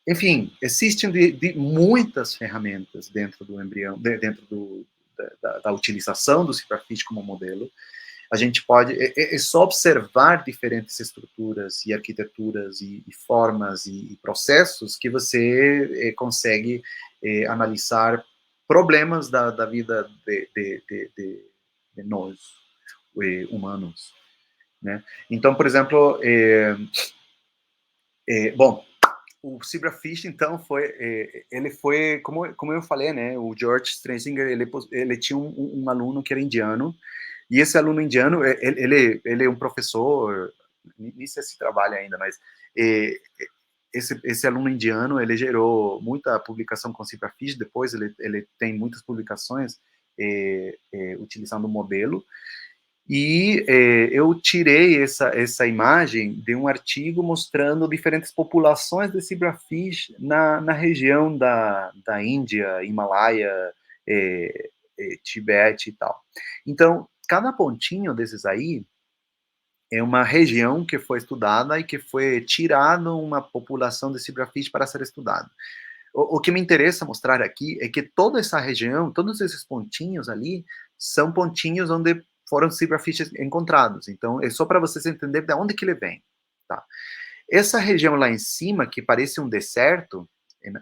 enfim, existem de muitas ferramentas dentro do embrião, dentro da utilização do zebrafish como modelo. A gente pode, só observar diferentes estruturas e arquiteturas e formas e processos que você consegue analisar problemas da vida de nós, humanos, né? Então, por exemplo, bom, o zebrafish, então, ele foi, como eu falei, né, o George Streisinger, ele tinha um aluno que era indiano, e esse aluno indiano, ele é um professor, nem sei se trabalha ainda, mas esse aluno indiano, ele gerou muita publicação com zebrafish, depois ele tem muitas publicações utilizando o modelo, e eu tirei essa imagem de um artigo mostrando diferentes populações de zebrafish na região da Índia, Himalaia, Tibete e tal. Então, cada pontinho desses aí é uma região que foi estudada e que foi tirada uma população de zebrafish para ser estudada. O que me interessa mostrar aqui é que toda essa região, todos esses pontinhos ali, são pontinhos onde foram zebrafish encontrados. Então, é só para vocês entenderem de onde que ele vem, tá? Essa região lá em cima, que parece um deserto,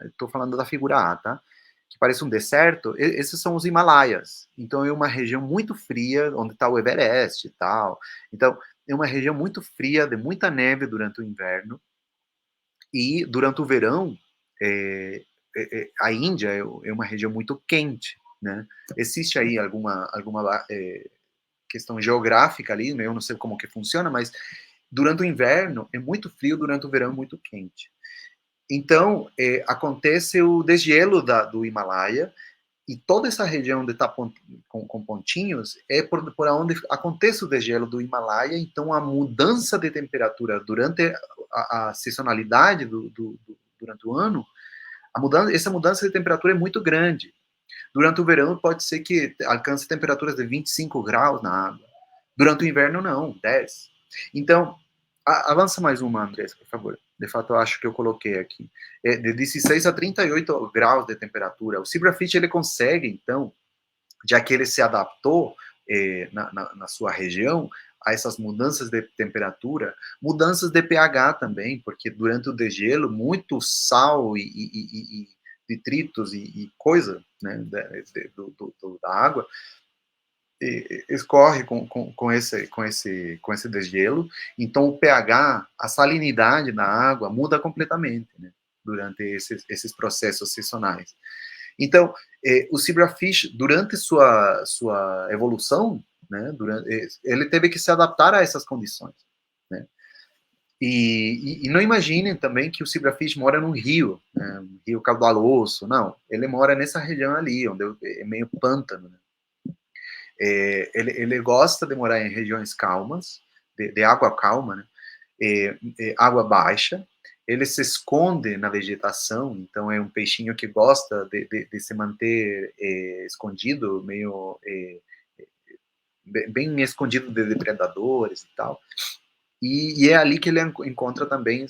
estou falando da figura A, tá? Que parece um deserto, esses são os Himalaias. Então, é uma região muito fria, onde está o Everest e tal. Então, é uma região muito fria, de muita neve durante o inverno. E durante o verão, a Índia é uma região muito quente, né? Existe aí alguma questão geográfica ali, né? Eu não sei como que funciona, mas durante o inverno é muito frio, durante o verão é muito quente. Então, acontece o desgelo do Himalaia, e toda essa região onde está com pontinhos é por onde acontece o degelo do Himalaia. Então, a mudança de temperatura durante a sazonalidade durante o ano, essa mudança de temperatura é muito grande. Durante o verão, pode ser que alcance temperaturas de 25 graus na água. Durante o inverno, não, 10. Então, avança mais uma, Andressa, por favor. De fato, eu acho que eu coloquei aqui. De 16 a 38 graus de temperatura. O zebrafish, ele consegue, então, já que ele se adaptou na sua região a essas mudanças de temperatura, mudanças de pH também, porque durante o degelo, muito sal e detritos e coisa, né, da água, escorre com esse degelo. Então, o pH, a salinidade da água muda completamente, né, durante esses processos sazonais. Então, o zebrafish, durante sua evolução, né, ele teve que se adaptar a essas condições, né? E não imaginem também que o zebrafish mora num rio, né, um rio caudaloso, não. Ele mora nessa região ali, onde é meio pântano, né? Ele gosta de morar em regiões calmas, de água calma, né? Água baixa. Ele se esconde na vegetação, então é um peixinho que gosta de se manter escondido, meio bem escondido de depredadores e tal. E é ali que ele encontra também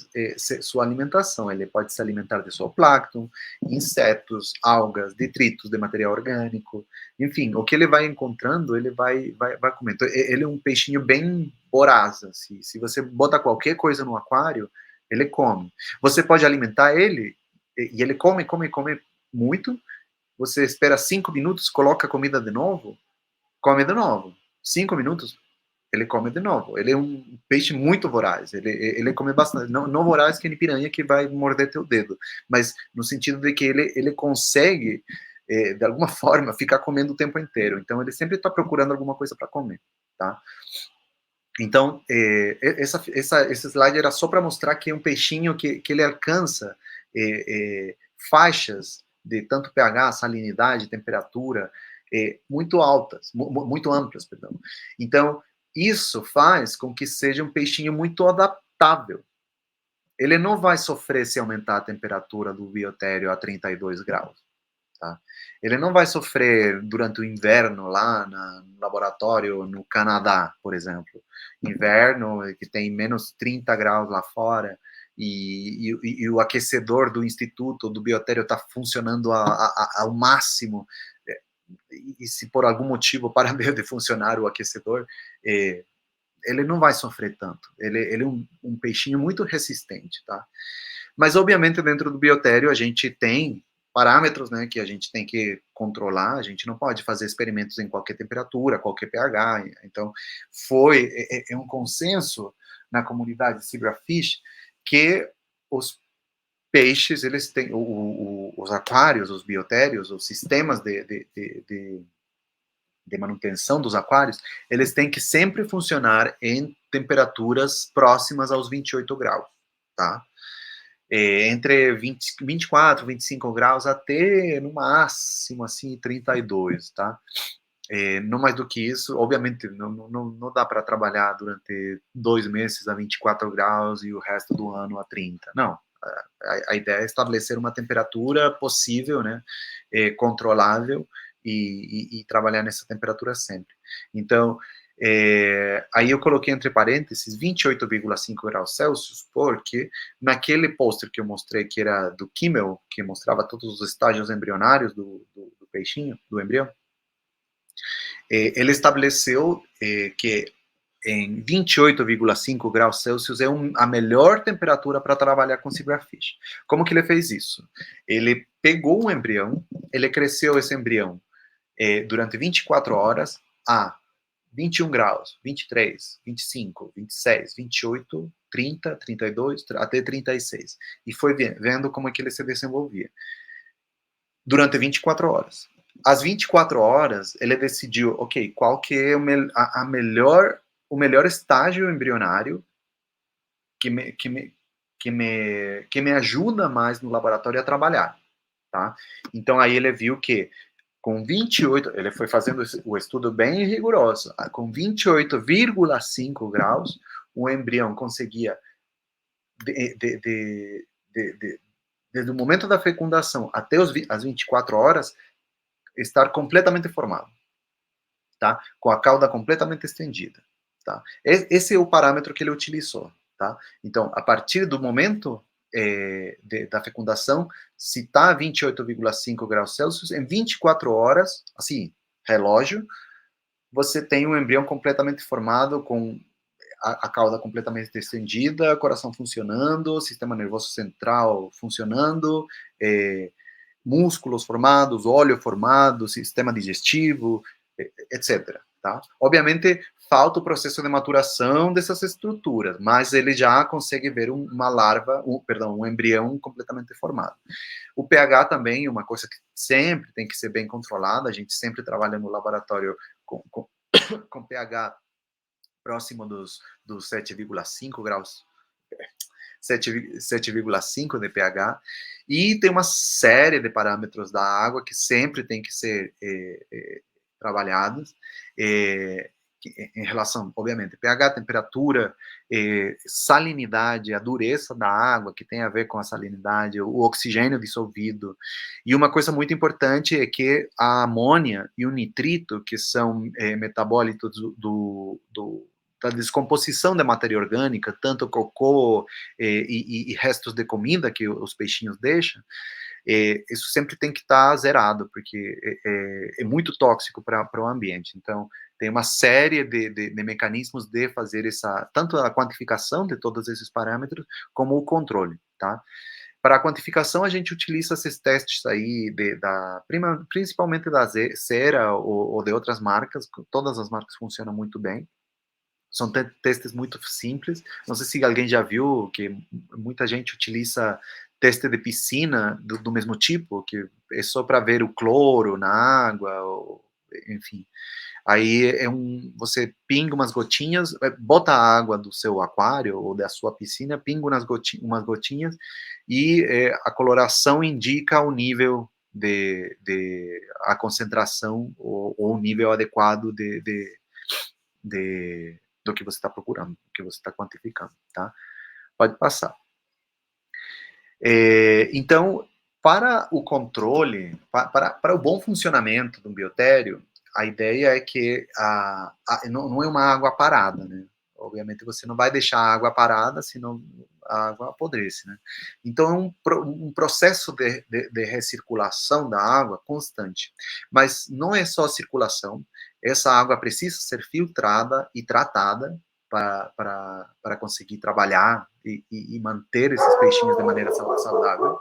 sua alimentação. Ele pode se alimentar de zooplâncton, insetos, algas, detritos de material orgânico. Enfim, o que ele vai encontrando, ele vai comer. Então, ele é um peixinho bem voraz. Assim. Se você bota qualquer coisa no aquário, ele come. Você pode alimentar ele, e ele come muito. Você espera 5 minutos, coloca a comida de novo, come de novo. 5 minutos, ele come de novo. Ele é um peixe muito voraz. Ele come bastante. Não voraz que nem piranha que vai morder teu dedo, mas no sentido de que ele consegue, de alguma forma, ficar comendo o tempo inteiro. Então, ele sempre está procurando alguma coisa para comer, tá? Então, esse slide era só para mostrar que é um peixinho que ele alcança faixas de tanto pH, salinidade, temperatura, muito altas, muito amplas, perdão. Então, isso faz com que seja um peixinho muito adaptável. Ele não vai sofrer se aumentar a temperatura do biotério a 32 graus. Tá? Ele não vai sofrer durante o inverno lá no laboratório no Canadá, por exemplo. Inverno que tem menos 30 graus lá fora e o aquecedor do instituto, do biotério, está funcionando ao máximo. E se por algum motivo parar de funcionar o aquecedor, ele não vai sofrer tanto. Ele é um peixinho muito resistente, tá? Mas, obviamente, dentro do biotério, a gente tem parâmetros, né, que a gente tem que controlar. A gente não pode fazer experimentos em qualquer temperatura, qualquer pH. Então, é um consenso na comunidade zebrafish que os peixes, eles têm, os aquários, os biotérios, os sistemas de manutenção dos aquários, eles têm que sempre funcionar em temperaturas próximas aos 28 graus, tá? Entre 24, 25 graus até, no máximo, assim, 32, tá? Não mais do que isso, obviamente, não dá para trabalhar durante 2 meses a 24 graus e o resto do ano a 30, não. A ideia é estabelecer uma temperatura possível, né, controlável, e trabalhar nessa temperatura sempre. Então, Aí eu coloquei entre parênteses 28,5 graus Celsius, porque naquele pôster que eu mostrei, que era do Kimmel, que mostrava todos os estágios embrionários do peixinho, do embrião, ele estabeleceu que em 28,5 graus Celsius é a melhor temperatura para trabalhar com zebrafish. Como que ele fez isso? Ele pegou um embrião, ele cresceu esse embrião durante 24 horas a 21 graus, 23, 25, 26, 28, 30, 32, até 36. E foi vendo como é que ele se desenvolvia. Durante 24 horas. Às 24 horas, ele decidiu, ok, qual que é o melhor estágio embrionário que me ajuda mais no laboratório a trabalhar, tá? Então, aí ele viu que com 28, ele foi fazendo o estudo bem rigoroso, com 28,5 graus, o embrião conseguia, desde o momento da fecundação até as 24 horas, estar completamente formado, tá? Com a cauda completamente estendida, tá? Esse é o parâmetro que ele utilizou, tá? Então, a partir do momento da fecundação, se está a 28,5 graus Celsius, em 24 horas, assim, relógio, você tem um embrião completamente formado, com a cauda completamente estendida, coração funcionando, sistema nervoso central funcionando, músculos formados, óleo formado, sistema digestivo, etc. Tá? Obviamente, falta o processo de maturação dessas estruturas, mas ele já consegue ver uma larva, um embrião completamente formado. O pH também é uma coisa que sempre tem que ser bem controlada, a gente sempre trabalha no laboratório com pH próximo dos 7,5 graus, 7,5 de pH, e tem uma série de parâmetros da água que sempre tem que ser trabalhados, em relação, obviamente, pH, temperatura, salinidade, a dureza da água, que tem a ver com a salinidade, o oxigênio dissolvido. E uma coisa muito importante é que a amônia e o nitrito, que são metabólitos da descomposição da matéria orgânica, tanto cocô e restos de comida que os peixinhos deixam, isso sempre tem que estar zerado, porque é muito tóxico para o ambiente. Então, tem uma série de mecanismos de fazer tanto a quantificação de todos esses parâmetros, como o controle, tá? Para a quantificação, a gente utiliza esses testes aí, principalmente da Cera ou de outras marcas, todas as marcas funcionam muito bem. São testes muito simples. Não sei se alguém já viu que muita gente utiliza teste de piscina do mesmo tipo, que é só para ver o cloro na água, enfim. Aí você pinga umas gotinhas, bota a água do seu aquário ou da sua piscina, pinga umas gotinhas e a coloração indica o nível a concentração ou o nível adequado do que você está procurando, do que você está quantificando, tá? Pode passar. Então, para o controle, para o bom funcionamento do biotério, a ideia é que não é uma água parada, né? Obviamente você não vai deixar a água parada, senão a água apodrece, né? Então é um processo de recirculação da água constante. Mas não é só circulação, essa água precisa ser filtrada e tratada para conseguir trabalhar e manter esses peixinhos de maneira saudável.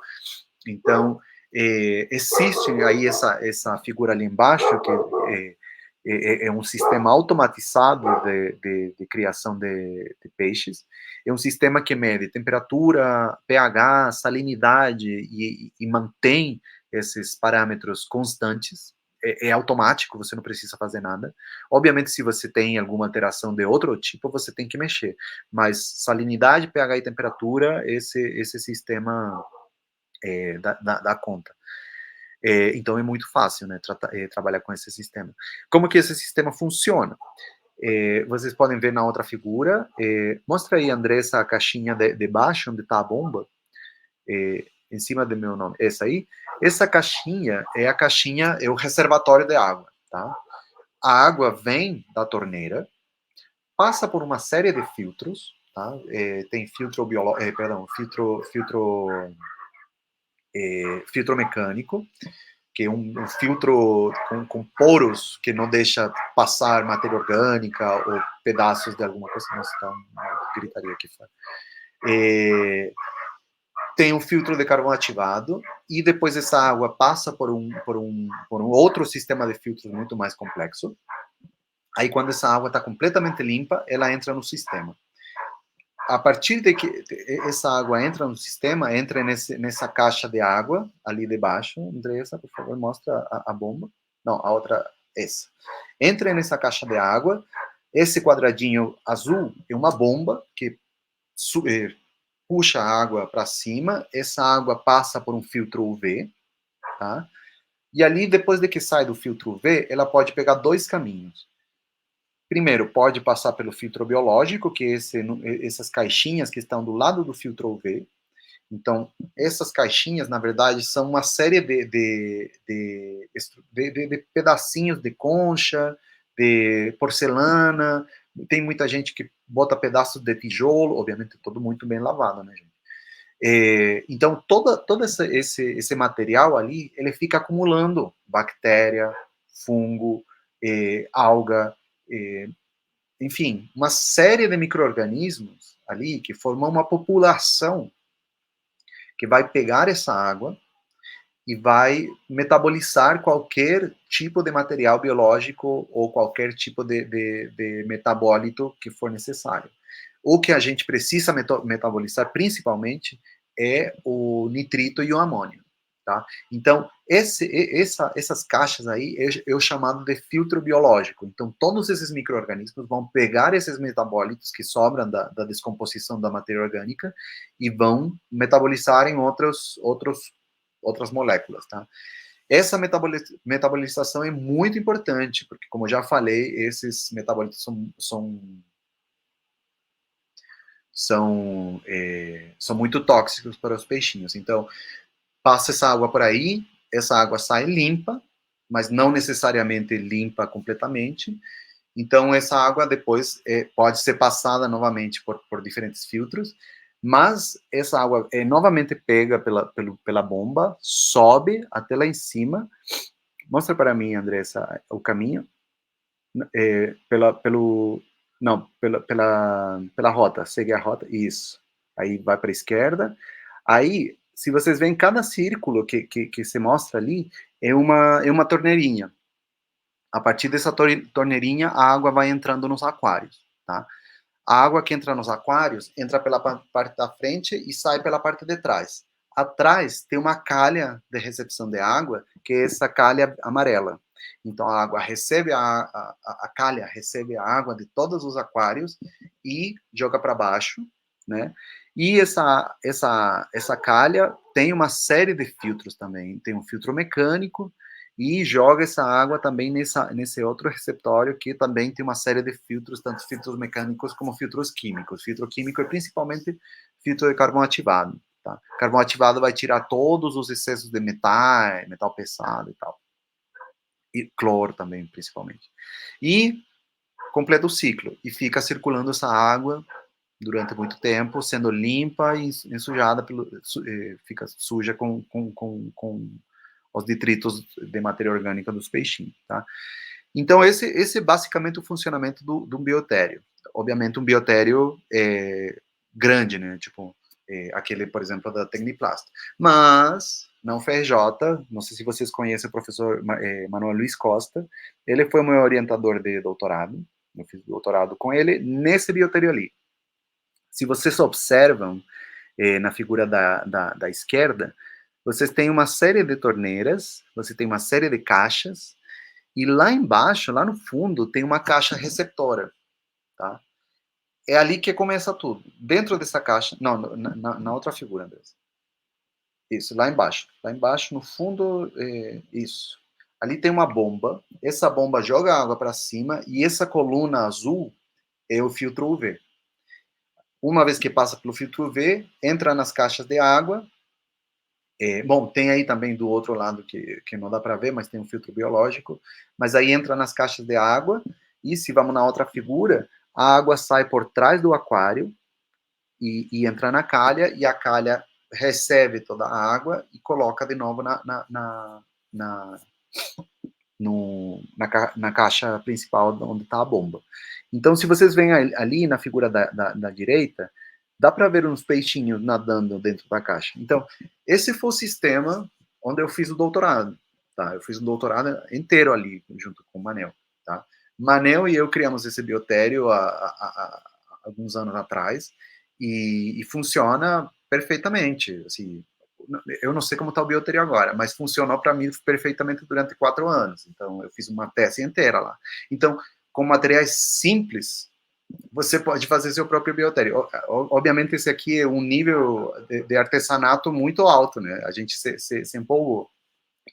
Então, existe aí essa figura ali embaixo, que é um sistema automatizado de criação de peixes. É um sistema que mede temperatura, pH, salinidade e mantém esses parâmetros constantes. É automático, você não precisa fazer nada. Obviamente, se você tem alguma alteração de outro tipo, você tem que mexer. Mas salinidade, pH e temperatura, esse sistema dá conta. Então é muito fácil, né, trabalhar com esse sistema. Como que esse sistema funciona? Vocês podem ver na outra figura. Mostra aí, Andressa, a caixinha de baixo, onde está a bomba, em cima do meu nome. Essa aí. Essa caixinha é o reservatório de água, tá? A água vem da torneira, passa por uma série de filtros, tá? Tem filtro biológico, filtro mecânico, que é um filtro com poros que não deixa passar matéria orgânica ou pedaços de alguma coisa. Nossa, tá uma gritaria aqui fora. Tem um filtro de carvão ativado e depois essa água passa por um outro sistema de filtros muito mais complexo. Aí quando essa água está completamente limpa, ela entra no sistema. A partir de que essa água entra no sistema, entra nessa caixa de água ali debaixo. Andressa, por favor, mostra a bomba. Não, a outra, essa. Entra nessa caixa de água. Esse quadradinho azul é uma bomba que puxa a água para cima. Essa água passa por um filtro UV, tá? E ali, depois de que sai do filtro UV, ela pode pegar dois caminhos. Primeiro, pode passar pelo filtro biológico, que é essas caixinhas que estão do lado do filtro UV. Então, essas caixinhas, na verdade, são uma série de pedacinhos de concha, de porcelana. Tem muita gente que bota pedaços de tijolo, obviamente tudo muito bem lavado, né, gente? Então, todo esse material ali, ele fica acumulando bactéria, fungo, alga, enfim, uma série de micro-organismos ali que formam uma população que vai pegar essa água e vai metabolizar qualquer tipo de material biológico ou qualquer tipo de metabólito que for necessário. O que a gente precisa metabolizar principalmente é o nitrito e o amônio. Tá? Então, essas caixas aí é o chamado de filtro biológico. Então, todos esses micro-organismos vão pegar esses metabólitos que sobram da descomposição da matéria orgânica e vão metabolizar em outras moléculas. Tá? Essa metabolização é muito importante, porque, como já falei, esses metabólitos são muito tóxicos para os peixinhos. Então, passa essa água por aí, essa água sai limpa, mas não necessariamente limpa completamente. Então, essa água depois pode ser passada novamente por diferentes filtros, mas essa água é novamente pega pela bomba, sobe até lá em cima. Mostra para mim, Andressa, o caminho. Pela rota, segue a rota, isso. Aí vai para a esquerda. Aí, se vocês veem, cada círculo que se mostra ali é uma torneirinha. A partir dessa torneirinha, a água vai entrando nos aquários, tá? A água que entra nos aquários entra pela parte da frente e sai pela parte de trás. Atrás tem uma calha de recepção de água, que é essa calha amarela. Então a água recebe a calha recebe a água de todos os aquários e joga para baixo, né? E essa calha tem uma série de filtros também. Tem um filtro mecânico e joga essa água também nesse outro receptório que também tem uma série de filtros, tanto filtros mecânicos como filtros químicos. Filtro químico é principalmente filtro de carvão ativado. Tá? Carvão ativado vai tirar todos os excessos de metal pesado e tal. E cloro também, principalmente. E completa o ciclo. E fica circulando essa água durante muito tempo, sendo limpa e ensujada, fica suja com os detritos de matéria orgânica dos peixinhos, tá? Então, esse é basicamente o funcionamento do biotério. Obviamente, um biotério grande, né? Tipo, aquele, por exemplo, da Tecniplast. Mas, na UFRJ, não sei se vocês conhecem o professor Manuel Luiz Costa, ele foi o meu orientador de doutorado, eu fiz doutorado com ele, nesse biotério ali. Se vocês observam na figura da esquerda, vocês têm uma série de torneiras, você tem uma série de caixas, e lá embaixo, lá no fundo, tem uma caixa receptora, tá? É ali que começa tudo. Dentro dessa caixa, não, na outra figura, Andrés. Isso, lá embaixo. Lá embaixo, no fundo, isso. Ali tem uma bomba, essa bomba joga água para cima, e essa coluna azul é o filtro UV. Uma vez que passa pelo filtro UV, entra nas caixas de água. Bom, tem aí também do outro lado que não dá para ver, mas tem um filtro biológico. Mas aí entra nas caixas de água. E se vamos na outra figura, a água sai por trás do aquário e entra na calha, e a calha recebe toda a água e coloca de novo na, na caixa principal onde está a bomba. Então, se vocês veem ali na figura da direita, dá para ver uns peixinhos nadando dentro da caixa. Então, esse foi o sistema onde eu fiz o doutorado. Tá? Eu fiz o doutorado inteiro ali, junto com o Manel. Tá? Manel e eu criamos esse biotério há alguns anos atrás, e funciona perfeitamente. Assim, eu não sei como está o biotério agora, mas funcionou para mim perfeitamente durante 4 anos. Então, eu fiz uma tese inteira lá. Então, com materiais simples, você pode fazer seu próprio biotério. Obviamente, esse aqui é um nível de artesanato muito alto, né? A gente se empolgou.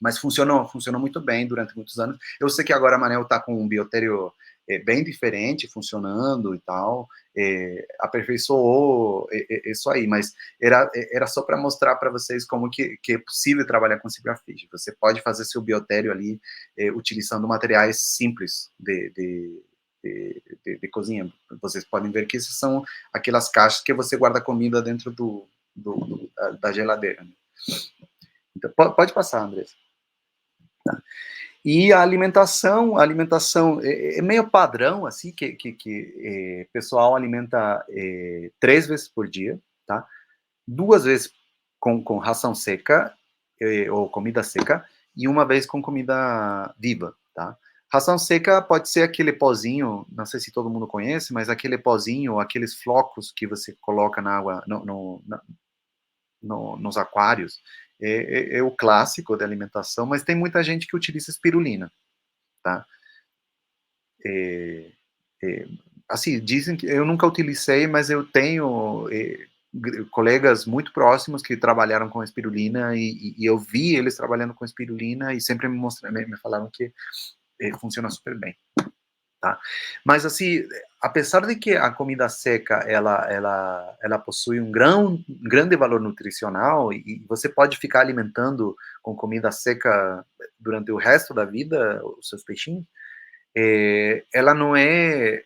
Mas funcionou muito bem durante muitos anos. Eu sei que agora a Manel está com um biotério bem diferente, funcionando e tal, aperfeiçoou isso aí, mas era só para mostrar para vocês como que é possível trabalhar com zebrafish. Você pode fazer seu biotério ali utilizando materiais simples de cozinha. Vocês podem ver que essas são aquelas caixas que você guarda comida dentro da geladeira. Né? Então, pode passar, Andrés. Tá. E a alimentação é meio padrão, assim, que pessoal alimenta 3 vezes por dia, tá? 2 vezes com ração seca, ou comida seca, e 1 vez com comida viva, tá? Ração seca pode ser aquele pozinho, não sei se todo mundo conhece, mas aquele pozinho, aqueles flocos que você coloca na água, nos aquários, é o clássico da alimentação, mas tem muita gente que utiliza espirulina, tá? É, é, assim, dizem que eu nunca utilizei, mas eu tenho colegas muito próximos que trabalharam com espirulina e eu vi eles trabalhando com espirulina e sempre me falaram que funciona super bem. Tá? Mas assim, apesar de que a comida seca ela possui um grande valor nutricional e você pode ficar alimentando com comida seca durante o resto da vida os seus peixinhos, ela não é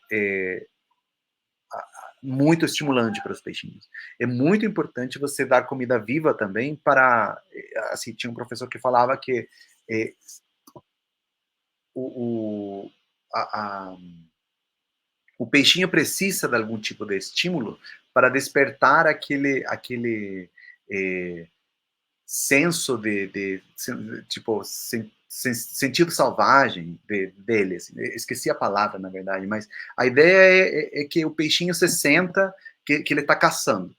muito estimulante para os peixinhos. É muito importante você dar comida viva também para, assim, tinha um professor que falava que o, a o peixinho precisa de algum tipo de estímulo para despertar aquele senso tipo, sentido selvagem dele. Assim. Esqueci a palavra, na verdade, mas a ideia é que o peixinho se senta que ele está caçando.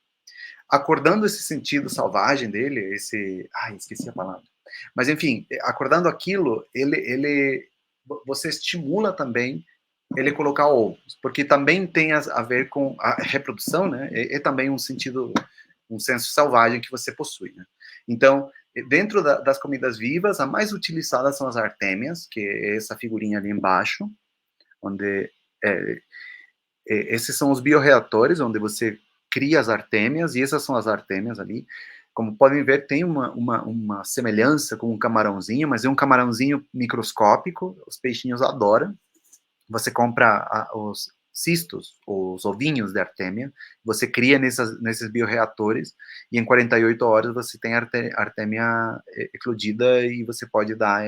Acordando esse sentido selvagem dele, esqueci a palavra. Mas, enfim, acordando aquilo, você estimula também ele colocar ovos, porque também tem a ver com a reprodução, né? É também um sentido, um senso selvagem que você possui, né? Então, dentro das comidas vivas, a mais utilizada são as artêmias, que é essa figurinha ali embaixo, onde esses são os bioreatores, onde você cria as artêmias, e essas são as artêmias ali. Como podem ver, tem uma semelhança com um camarãozinho, mas é um camarãozinho microscópico, os peixinhos adoram. Você compra os cistos, os ovinhos de artêmia, você cria nesses bioreatores, e em 48 horas você tem a artêmia eclodida e você pode dar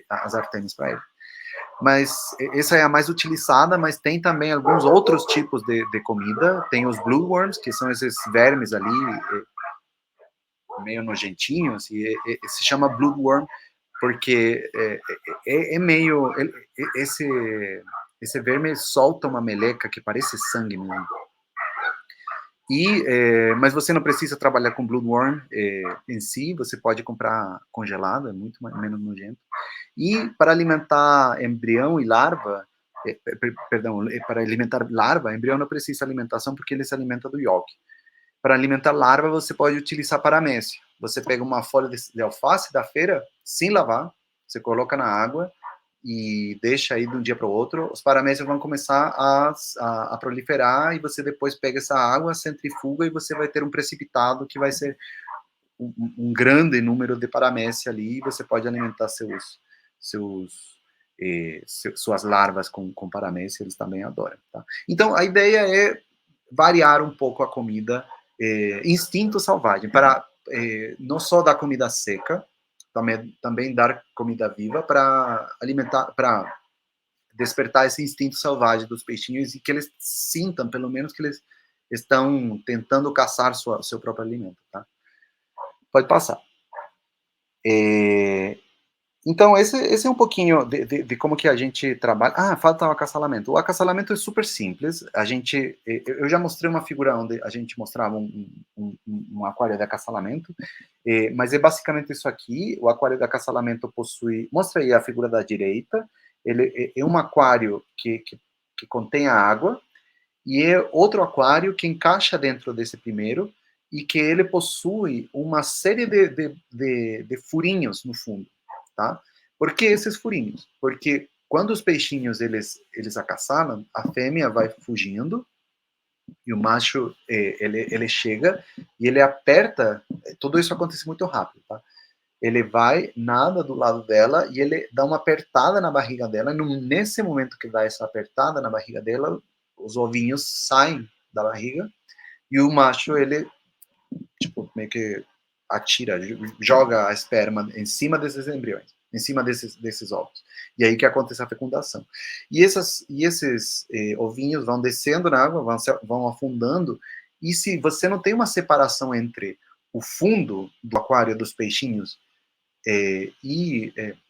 as artêmias para ele. Mas essa é a mais utilizada, mas tem também alguns outros tipos de comida. Tem os blue worms, que são esses vermes ali, meio nojentinhos, e se chama blue worm porque meio... Esse verme solta uma meleca que parece sangue mesmo. Mas você não precisa trabalhar com bloodworm em si, você pode comprar congelado, é muito menos nojento. E para alimentar embrião e larva, para alimentar larva, embrião não precisa de alimentação porque ele se alimenta do yolk. Para alimentar larva, você pode utilizar paramécia. Você pega uma folha de alface da feira, sem lavar, você coloca na água e deixa aí de um dia para o outro, os paramécias vão começar a proliferar e você depois pega essa água, centrifuga e você vai ter um precipitado que vai ser um grande número de paramécia ali e você pode alimentar seus suas larvas com paramécia, eles também adoram. Tá? Então, a ideia é variar um pouco a comida, instinto selvagem, para não só dar comida seca, também dar comida viva para alimentar, para despertar esse instinto selvagem dos peixinhos e que eles sintam, pelo menos, que eles estão tentando caçar seu próprio alimento. Tá? Pode passar. Então, esse é um pouquinho de como que a gente trabalha. Ah, falta o acasalamento. O acasalamento é super simples. Eu já mostrei uma figura onde a gente mostrava um aquário de acasalamento, mas é basicamente isso aqui. O aquário de acasalamento possui... Mostra aí a figura da direita. Ele é um aquário que contém a água, e é outro aquário que encaixa dentro desse primeiro, e que ele possui uma série de furinhos no fundo. Tá? Por que esses furinhos? Porque quando os peixinhos eles acasalam, a fêmea vai fugindo e o macho ele chega e ele aperta. Tudo isso acontece muito rápido, tá? Ele vai, nada do lado dela e ele dá uma apertada na barriga dela. E nesse momento que dá essa apertada na barriga dela, os ovinhos saem da barriga e o macho ele tipo meio que atira, joga a esperma em cima desses embriões, em cima desses ovos. E aí que acontece a fecundação. E esses ovinhos vão descendo na água, vão afundando, e se você não tem uma separação entre o fundo do aquário dos peixinhos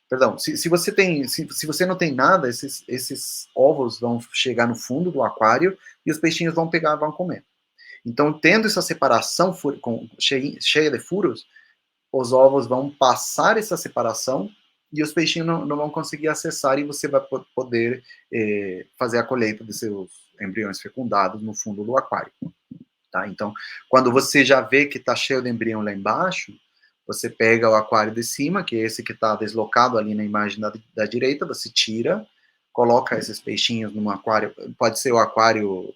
perdão, se você não tem nada, esses ovos vão chegar no fundo do aquário e os peixinhos vão pegar, vão comer. Então, tendo essa separação cheia de furos, os ovos vão passar essa separação e os peixinhos não vão conseguir acessar e você vai poder fazer a colheita de seus embriões fecundados no fundo do aquário. Tá? Então, quando você já vê que está cheio de embrião lá embaixo, você pega o aquário de cima, que é esse que está deslocado ali na imagem da direita, você tira, coloca esses peixinhos num aquário, pode ser o aquário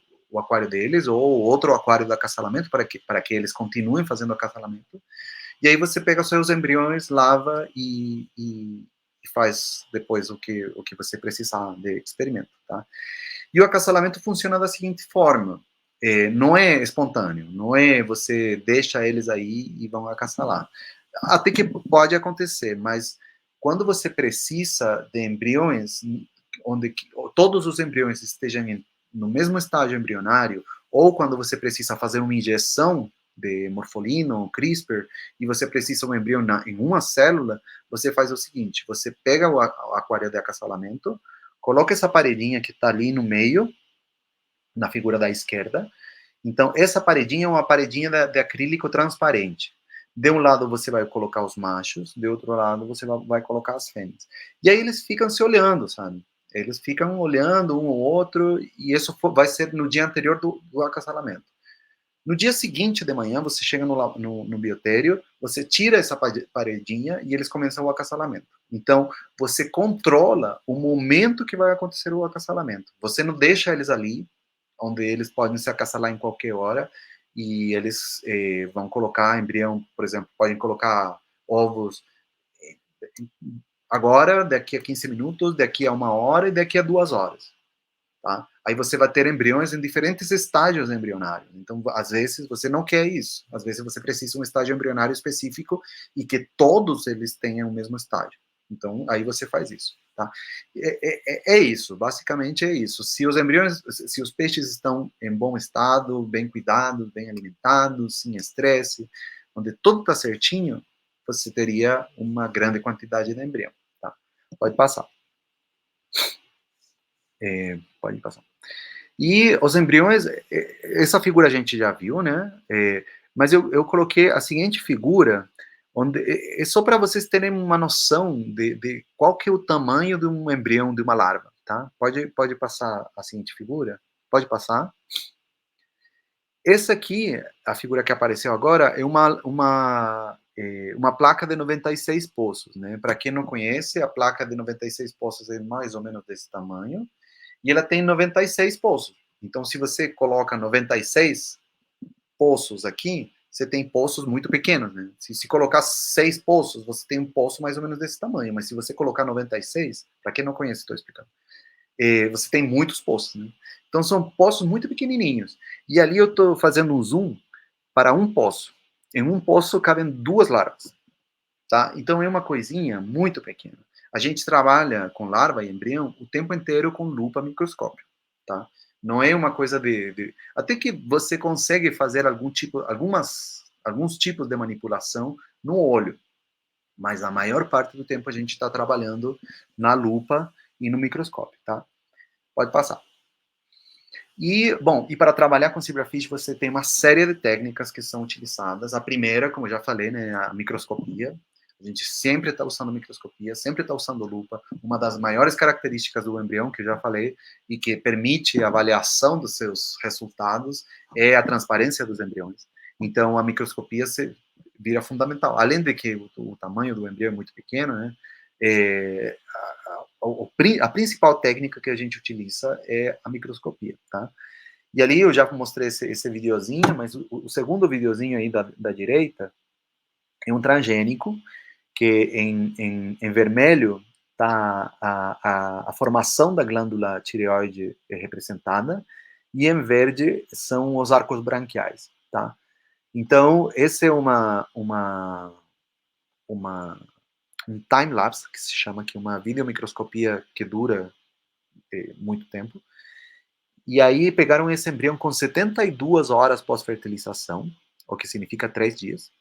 deles, ou outro aquário do acasalamento, para que eles continuem fazendo o acasalamento. E aí você pega os seus embriões, lava e faz depois o que você precisar de experimento, tá? E o acasalamento funciona da seguinte forma, não é espontâneo, não é você deixa eles aí e vão acasalar. Até que pode acontecer, mas quando você precisa de embriões, onde todos os embriões estejam no mesmo estágio embrionário, ou quando você precisa fazer uma injeção de morfolino, CRISPR, e você precisa de um embrião em uma célula, você faz o seguinte, você pega o aquário de acasalamento, coloca essa paredinha que está ali no meio, na figura da esquerda. Então, essa paredinha é uma paredinha de acrílico transparente. De um lado você vai colocar os machos, de outro lado você vai colocar as fêmeas. E aí eles ficam se olhando, sabe? Eles ficam olhando um ao outro, e isso vai ser no dia anterior do acasalamento. No dia seguinte de manhã, você chega no biotério, você tira essa paredinha e eles começam o acasalamento. Então, você controla o momento que vai acontecer o acasalamento. Você não deixa eles ali, onde eles podem se acasalar em qualquer hora, e eles vão colocar embrião, por exemplo, podem colocar ovos agora, daqui a 15 minutos, daqui a 1 hora e daqui a 2 horas. Tá? Aí você vai ter embriões em diferentes estágios embrionários. Então, às vezes, você não quer isso. Às vezes, você precisa de um estágio embrionário específico e que todos eles tenham o mesmo estágio. Então, aí você faz isso. Tá? É isso, basicamente é isso. Se os embriões, se os peixes estão em bom estado, bem cuidados, bem alimentados, sem estresse, onde tudo está certinho, você teria uma grande quantidade de embrião. Tá? Pode passar. Pode passar. E os embriões, essa figura a gente já viu, né? Mas eu coloquei a seguinte figura, onde é só para vocês terem uma noção de qual que é o tamanho de um embrião de uma larva, tá? Pode passar a seguinte figura? Pode passar. Essa aqui, a figura que apareceu agora, é uma placa de 96 poços, né? Para quem não conhece, a placa de 96 poços é mais ou menos desse tamanho, e ela tem 96 poços. Então, se você coloca 96 poços aqui, você tem poços muito pequenos, né? Se colocar 6 poços, você tem um poço mais ou menos desse tamanho, mas se você colocar 96, para quem não conhece, estou explicando, você tem muitos poços, né? Então são poços muito pequenininhos. E ali eu estou fazendo um zoom para um poço. Em um poço cabem 2 larvas, tá? Então é uma coisinha muito pequena. A gente trabalha com larva e embrião o tempo inteiro com lupa microscópio, tá? Não é uma coisa até que você consegue fazer alguns tipos de manipulação no olho, mas a maior parte do tempo a gente está trabalhando na lupa e no microscópio, tá? Pode passar. E, bom, e para trabalhar com zebrafish você tem uma série de técnicas que são utilizadas. A primeira, como eu já falei, né, a microscopia. A gente sempre está usando microscopia, sempre está usando lupa. Uma das maiores características do embrião, que eu já falei, e que permite a avaliação dos seus resultados, é a transparência dos embriões. Então, a microscopia vira fundamental. Além de que o tamanho do embrião é muito pequeno, né, a principal técnica que a gente utiliza é a microscopia, tá? E ali eu já mostrei esse videozinho, mas o segundo videozinho aí da direita é um transgênico, que em vermelho está a formação da glândula tireoide representada, e em verde são os arcos branquiais, tá? Então, esse é um time-lapse, que se chama aqui, uma videomicroscopia que dura muito tempo. E aí pegaram esse embrião com 72 horas pós-fertilização, o que significa 3 dias.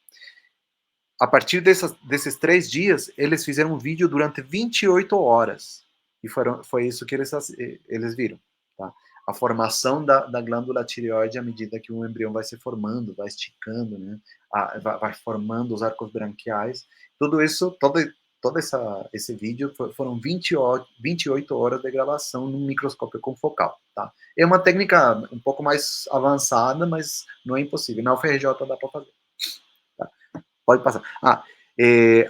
A partir desses 3 dias, eles fizeram um vídeo durante 28 horas. E foi isso que eles viram. Tá? A formação da glândula tireoide à medida que o embrião vai se formando, vai esticando, né? Vai formando os arcos branquiais. Tudo isso, todo esse vídeo foram 28 horas de gravação num microscópio confocal. Tá? É uma técnica um pouco mais avançada, mas não é impossível. Na UFRJ dá para fazer. Tá? Pode passar.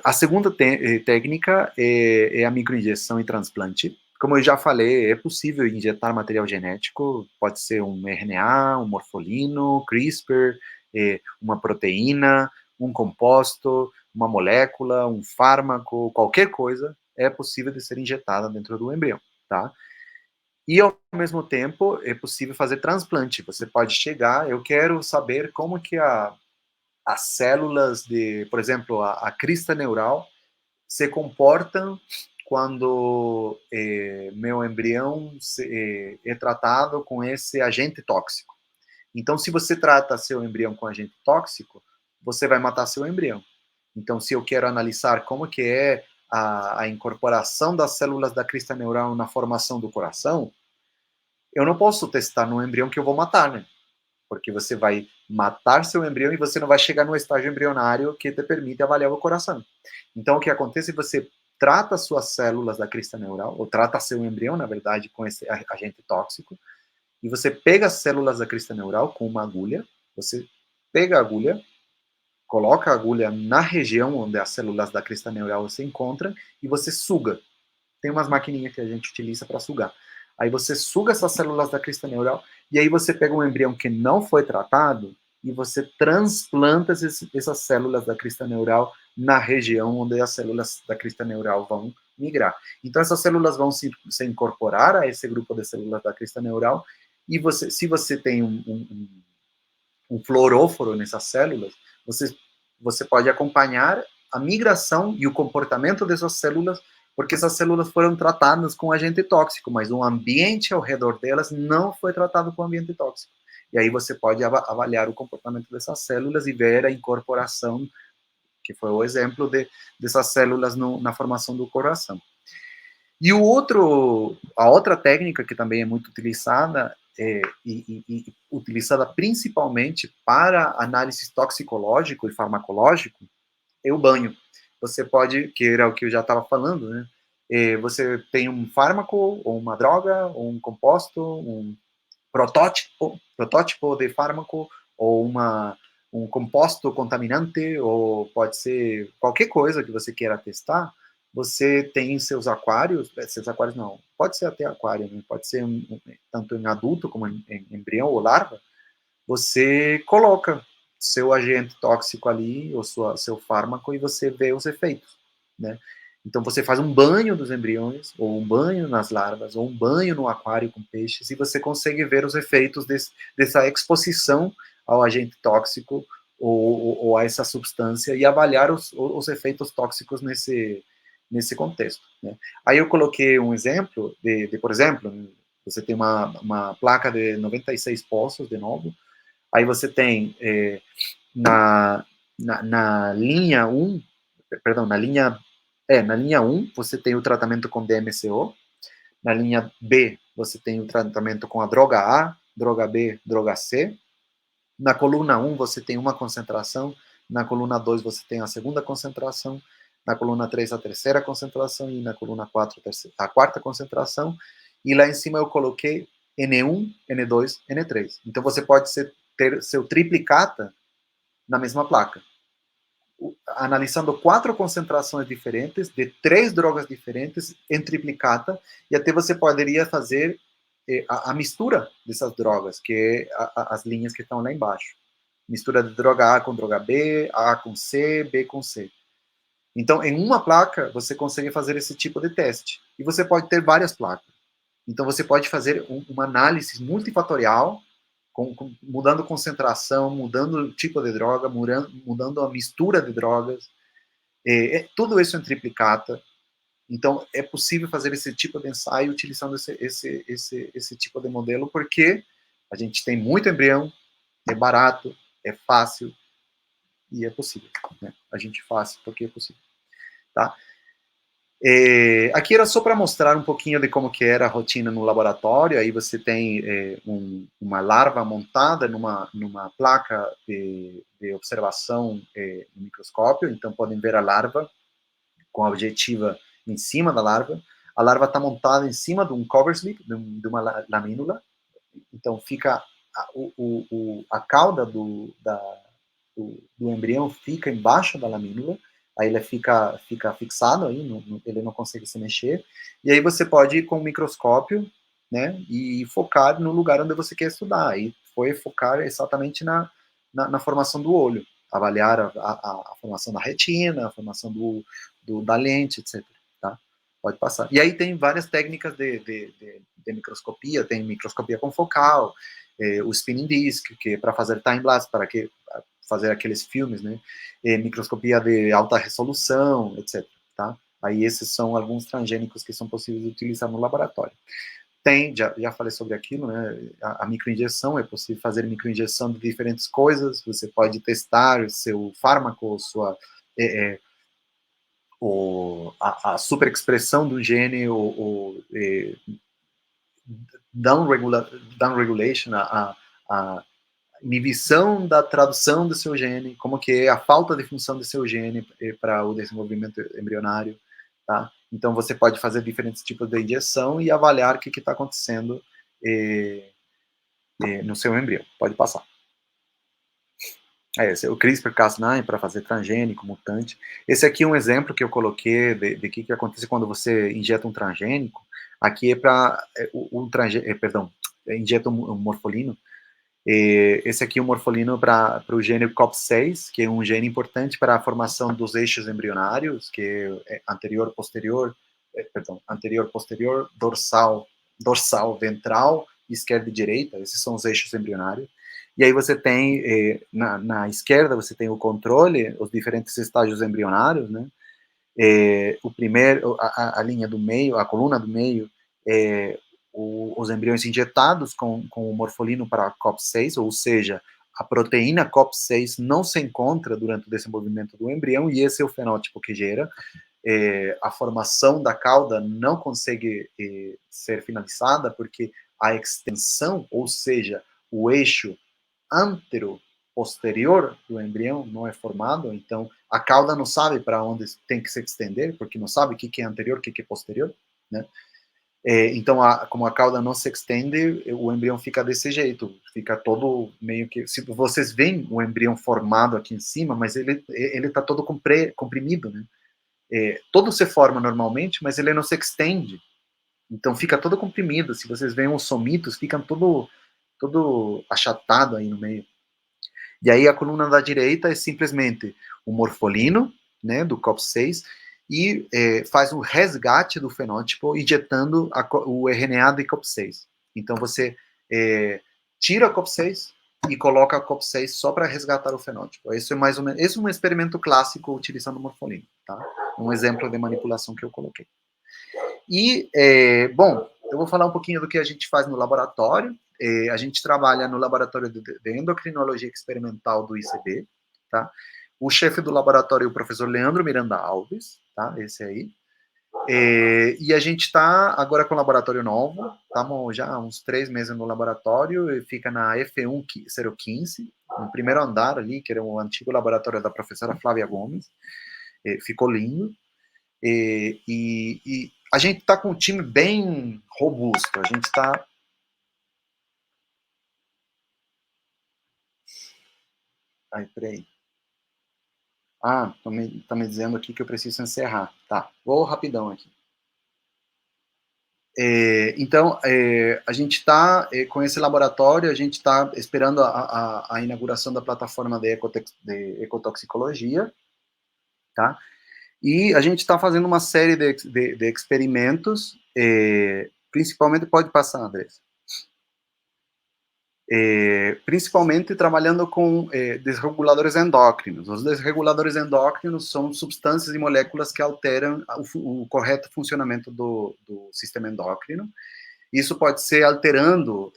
A segunda técnica é a microinjeção e transplante. Como eu já falei, é possível injetar material genético, pode ser um RNA, um morfolino, CRISPR, uma proteína, um composto, uma molécula, um fármaco, qualquer coisa é possível de ser injetada dentro do embrião, tá? E, ao mesmo tempo, é possível fazer transplante. Você pode chegar, eu quero saber como que as células por exemplo, a crista neural se comportam quando meu embrião é tratado com esse agente tóxico. Então, se você trata seu embrião com agente tóxico, você vai matar seu embrião. Então, se eu quero analisar como que é a incorporação das células da crista neural na formação do coração, eu não posso testar no embrião que eu vou matar, né? Porque você vai matar seu embrião e você não vai chegar no estágio embrionário que te permite avaliar o coração. Então, o que acontece é que você trata suas células da crista neural, ou trata seu embrião, na verdade, com esse agente tóxico, e você pega as células da crista neural com uma agulha, você pega a agulha, coloca a agulha na região onde as células da crista neural se encontram, e você suga. Tem umas maquininhas que a gente utiliza para sugar. Aí você suga essas células da crista neural e aí você pega um embrião que não foi tratado e você transplanta essas células da crista neural na região onde as células da crista neural vão migrar. Então essas células vão se incorporar a esse grupo de células da crista neural e se você tem um fluoróforo nessas células, você pode acompanhar a migração e o comportamento dessas células, porque essas células foram tratadas com agente tóxico, mas o ambiente ao redor delas não foi tratado com ambiente tóxico. E aí você pode avaliar o comportamento dessas células e ver a incorporação, que foi o exemplo dessas células na formação do coração. E a outra técnica que também é muito utilizada, e utilizada principalmente para análise toxicológico e farmacológico, é o banho. Você pode, que era o que eu já estava falando, né? Você tem um fármaco, ou uma droga, ou um composto, um protótipo de fármaco, ou um composto contaminante, ou pode ser qualquer coisa que você queira testar. Você tem seus aquários não, pode ser até aquário, né? Pode ser tanto em adulto como em embrião ou larva, você coloca seu agente tóxico ali, ou seu fármaco, e você vê os efeitos, né? Então você faz um banho dos embriões, ou um banho nas larvas, ou um banho no aquário com peixes, e você consegue ver os efeitos dessa exposição ao agente tóxico ou a essa substância e avaliar os efeitos tóxicos nesse contexto, né? Aí eu coloquei um exemplo por exemplo, você tem uma placa de 96 poços, de novo, aí você tem na, na linha 1, perdão, na linha 1 você tem o tratamento com DMCO, na linha B você tem o tratamento com a droga A, droga B, droga C, na coluna 1 você tem uma concentração, na coluna 2 você tem a segunda concentração, na coluna 3 a terceira concentração e na coluna 4 a quarta concentração, e lá em cima eu coloquei N1, N2, N3. Então você pode ter seu triplicata na mesma placa, analisando 4 concentrações diferentes de 3 drogas diferentes em triplicata, e até você poderia fazer a mistura dessas drogas, que é as linhas que estão lá embaixo. Mistura de droga A com droga B, A com C, B com C. Então, em uma placa, você consegue fazer esse tipo de teste. E você pode ter várias placas. Então, você pode fazer uma análise multifatorial, mudando concentração, mudando o tipo de droga, mudando a mistura de drogas. Tudo isso em triplicata. Então, é possível fazer esse tipo de ensaio utilizando esse tipo de modelo, porque a gente tem muito embrião, é barato, é fácil e é possível, né? A gente faz porque é possível, tá? Aqui era só para mostrar um pouquinho de como que era a rotina no laboratório. Aí você tem uma larva montada numa placa de observação no microscópio, então podem ver a larva com a objetiva em cima da larva. A larva está montada em cima de um cover slip, de uma lamínula, então fica a cauda do embrião fica embaixo da lamínula, aí ele fica fixado aí, ele não consegue se mexer, e aí você pode ir com o microscópio, né, e focar no lugar onde você quer estudar, e foi focar exatamente na formação do olho, avaliar a formação da retina, a formação da lente, etc. Tá? Pode passar. E aí tem várias técnicas de microscopia, tem microscopia confocal, o spinning disc, que é para fazer time-lapse, para fazer aqueles filmes, né? Microscopia de alta resolução, etc. Tá? Aí esses são alguns transgênicos que são possíveis de utilizar no laboratório. Tem, já falei sobre aquilo, né? A microinjeção, é possível fazer microinjeção de diferentes coisas, você pode testar seu fármaco, a superexpressão do gene, downregulation, a inibição da tradução do seu gene, como que é a falta de função do seu gene para o desenvolvimento embrionário, tá? Então você pode fazer diferentes tipos de injeção e avaliar o que está acontecendo no seu embrião. Pode passar. Esse é o CRISPR-Cas9 para fazer transgênico, mutante. Esse aqui é um exemplo que eu coloquei de que acontece quando você injeta um transgênico. Aqui é para injeta um morfolino. Esse aqui é um morfolino para o gene COP6, que é um gene importante para a formação dos eixos embrionários, que é anterior, posterior, dorsal, ventral, esquerda e direita. Esses são os eixos embrionários. E aí você tem, na esquerda, você tem o controle, os diferentes estágios embrionários, né? O primeiro, a linha do meio, a coluna do meio, os embriões injetados com o morfolino para COP6, ou seja, a proteína COP6 não se encontra durante o desenvolvimento do embrião, e esse é o fenótipo que gera. A formação da cauda não consegue ser finalizada, porque a extensão, ou seja, o eixo antero-posterior do embrião não é formado, então a cauda não sabe para onde tem que se estender, porque não sabe o que é anterior, o que é posterior, né? Então, como a cauda não se estende, o embrião fica desse jeito, fica todo meio que... Se vocês veem o embrião formado aqui em cima, mas ele está todo comprimido, né? Todo se forma normalmente, mas ele não se estende, então fica todo comprimido. Se vocês veem os somitos, ficam todo achatado aí no meio. E aí a coluna da direita é simplesmente o morfolino, né, do COP6, e faz um resgate do fenótipo injetando o RNA de COP6. Então você tira a COP6 e coloca a COP6 só para resgatar o fenótipo. Esse é mais ou menos, esse é um experimento clássico utilizando o morfolino, tá? Um exemplo de manipulação que eu coloquei. E, bom, eu vou falar um pouquinho do que a gente faz no laboratório. A gente trabalha no laboratório de endocrinologia experimental do ICB, tá? O chefe do laboratório é o professor Leandro Miranda Alves, tá? Esse aí. E a gente está agora com o laboratório novo, estamos já há uns 3 meses no laboratório, e fica na F1 015, no primeiro andar ali, que era o antigo laboratório da professora Flávia Gomes. Ficou lindo. E a gente está com um time bem robusto. A gente está. Ai, peraí. Ah, tá me dizendo aqui que eu preciso encerrar. Tá, vou rapidão aqui. Então, a gente está com esse laboratório, a gente está esperando a inauguração da plataforma de ecotoxicologia, tá? E a gente está fazendo uma série de experimentos, principalmente, pode passar, André, principalmente trabalhando com desreguladores endócrinos. Os desreguladores endócrinos são substâncias e moléculas que alteram o correto funcionamento do sistema endócrino. Isso pode ser alterando,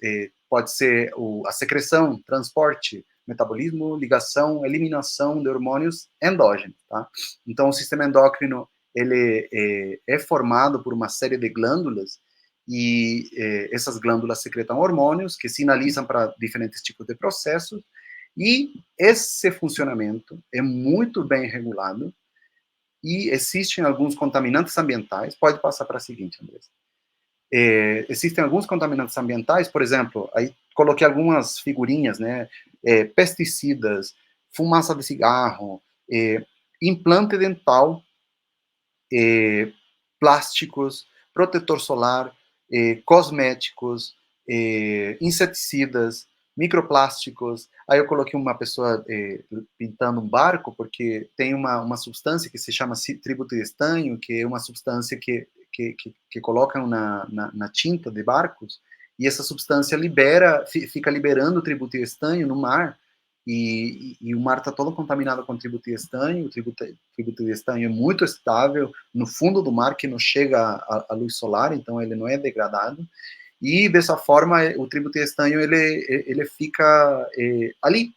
pode ser a secreção, transporte, metabolismo, ligação, eliminação de hormônios endógenos, tá? Então, o sistema endócrino, ele é formado por uma série de glândulas, e essas glândulas secretam hormônios que sinalizam para diferentes tipos de processos, e esse funcionamento é muito bem regulado, e existem alguns contaminantes ambientais. Pode passar para a seguinte, Andrés. Existem alguns contaminantes ambientais, por exemplo, aí coloquei algumas figurinhas, né? Pesticidas, fumaça de cigarro, implante dental, plásticos, protetor solar, cosméticos, inseticidas, microplásticos. Aí eu coloquei uma pessoa pintando um barco, porque tem uma substância que se chama tributo de estanho, que é uma substância que colocam na tinta de barcos, e essa substância fica liberando tributo de estanho no mar, e o mar está todo contaminado com tributo de estanho. O tributo de estanho é muito estável no fundo do mar, que não chega à luz solar, então ele não é degradado, e dessa forma o tributo de estanho ele fica ali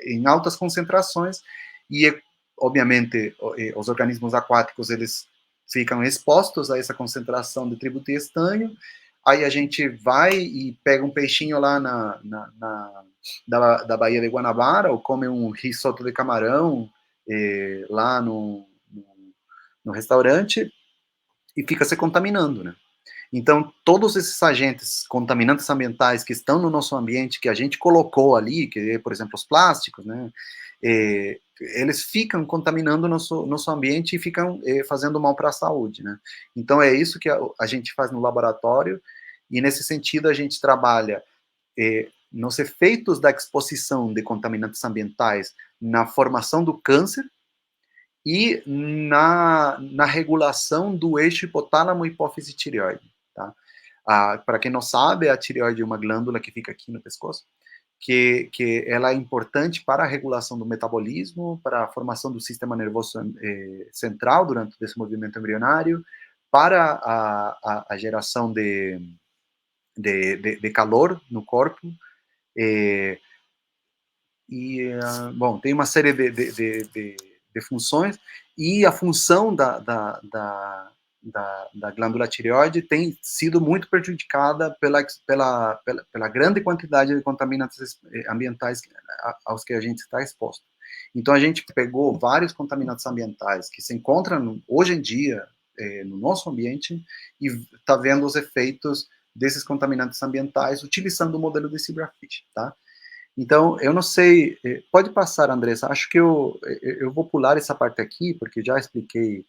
em altas concentrações, e obviamente os organismos aquáticos eles ficam expostos a essa concentração de tributo de estanho. Aí a gente vai e pega um peixinho lá da Baía de Guanabara, ou come um risoto de camarão lá no restaurante, e fica se contaminando, né? Então, todos esses agentes contaminantes ambientais que estão no nosso ambiente, que a gente colocou ali, que é, por exemplo, os plásticos, né? Eles ficam contaminando o nosso ambiente e ficam fazendo mal para a saúde, né? Então, é isso que a gente faz no laboratório, e nesse sentido a gente trabalha nos efeitos da exposição de contaminantes ambientais na formação do câncer e na regulação do eixo hipotálamo hipófise tireoide, tá? Para quem não sabe, a tireoide é uma glândula que fica aqui no pescoço, que ela é importante para a regulação do metabolismo, para a formação do sistema nervoso central durante esse movimento embrionário, para a geração de calor no corpo, bom, tem uma série de funções, e a função da glândula tireoide tem sido muito prejudicada pela grande quantidade de contaminantes ambientais aos que a gente está exposto. Então, a gente pegou vários contaminantes ambientais que se encontram hoje em dia no nosso ambiente, e está vendo os efeitos desses contaminantes ambientais utilizando o modelo de Zebrafish, tá? Então, eu não sei, pode passar, Andressa, acho que eu vou pular essa parte aqui, porque já expliquei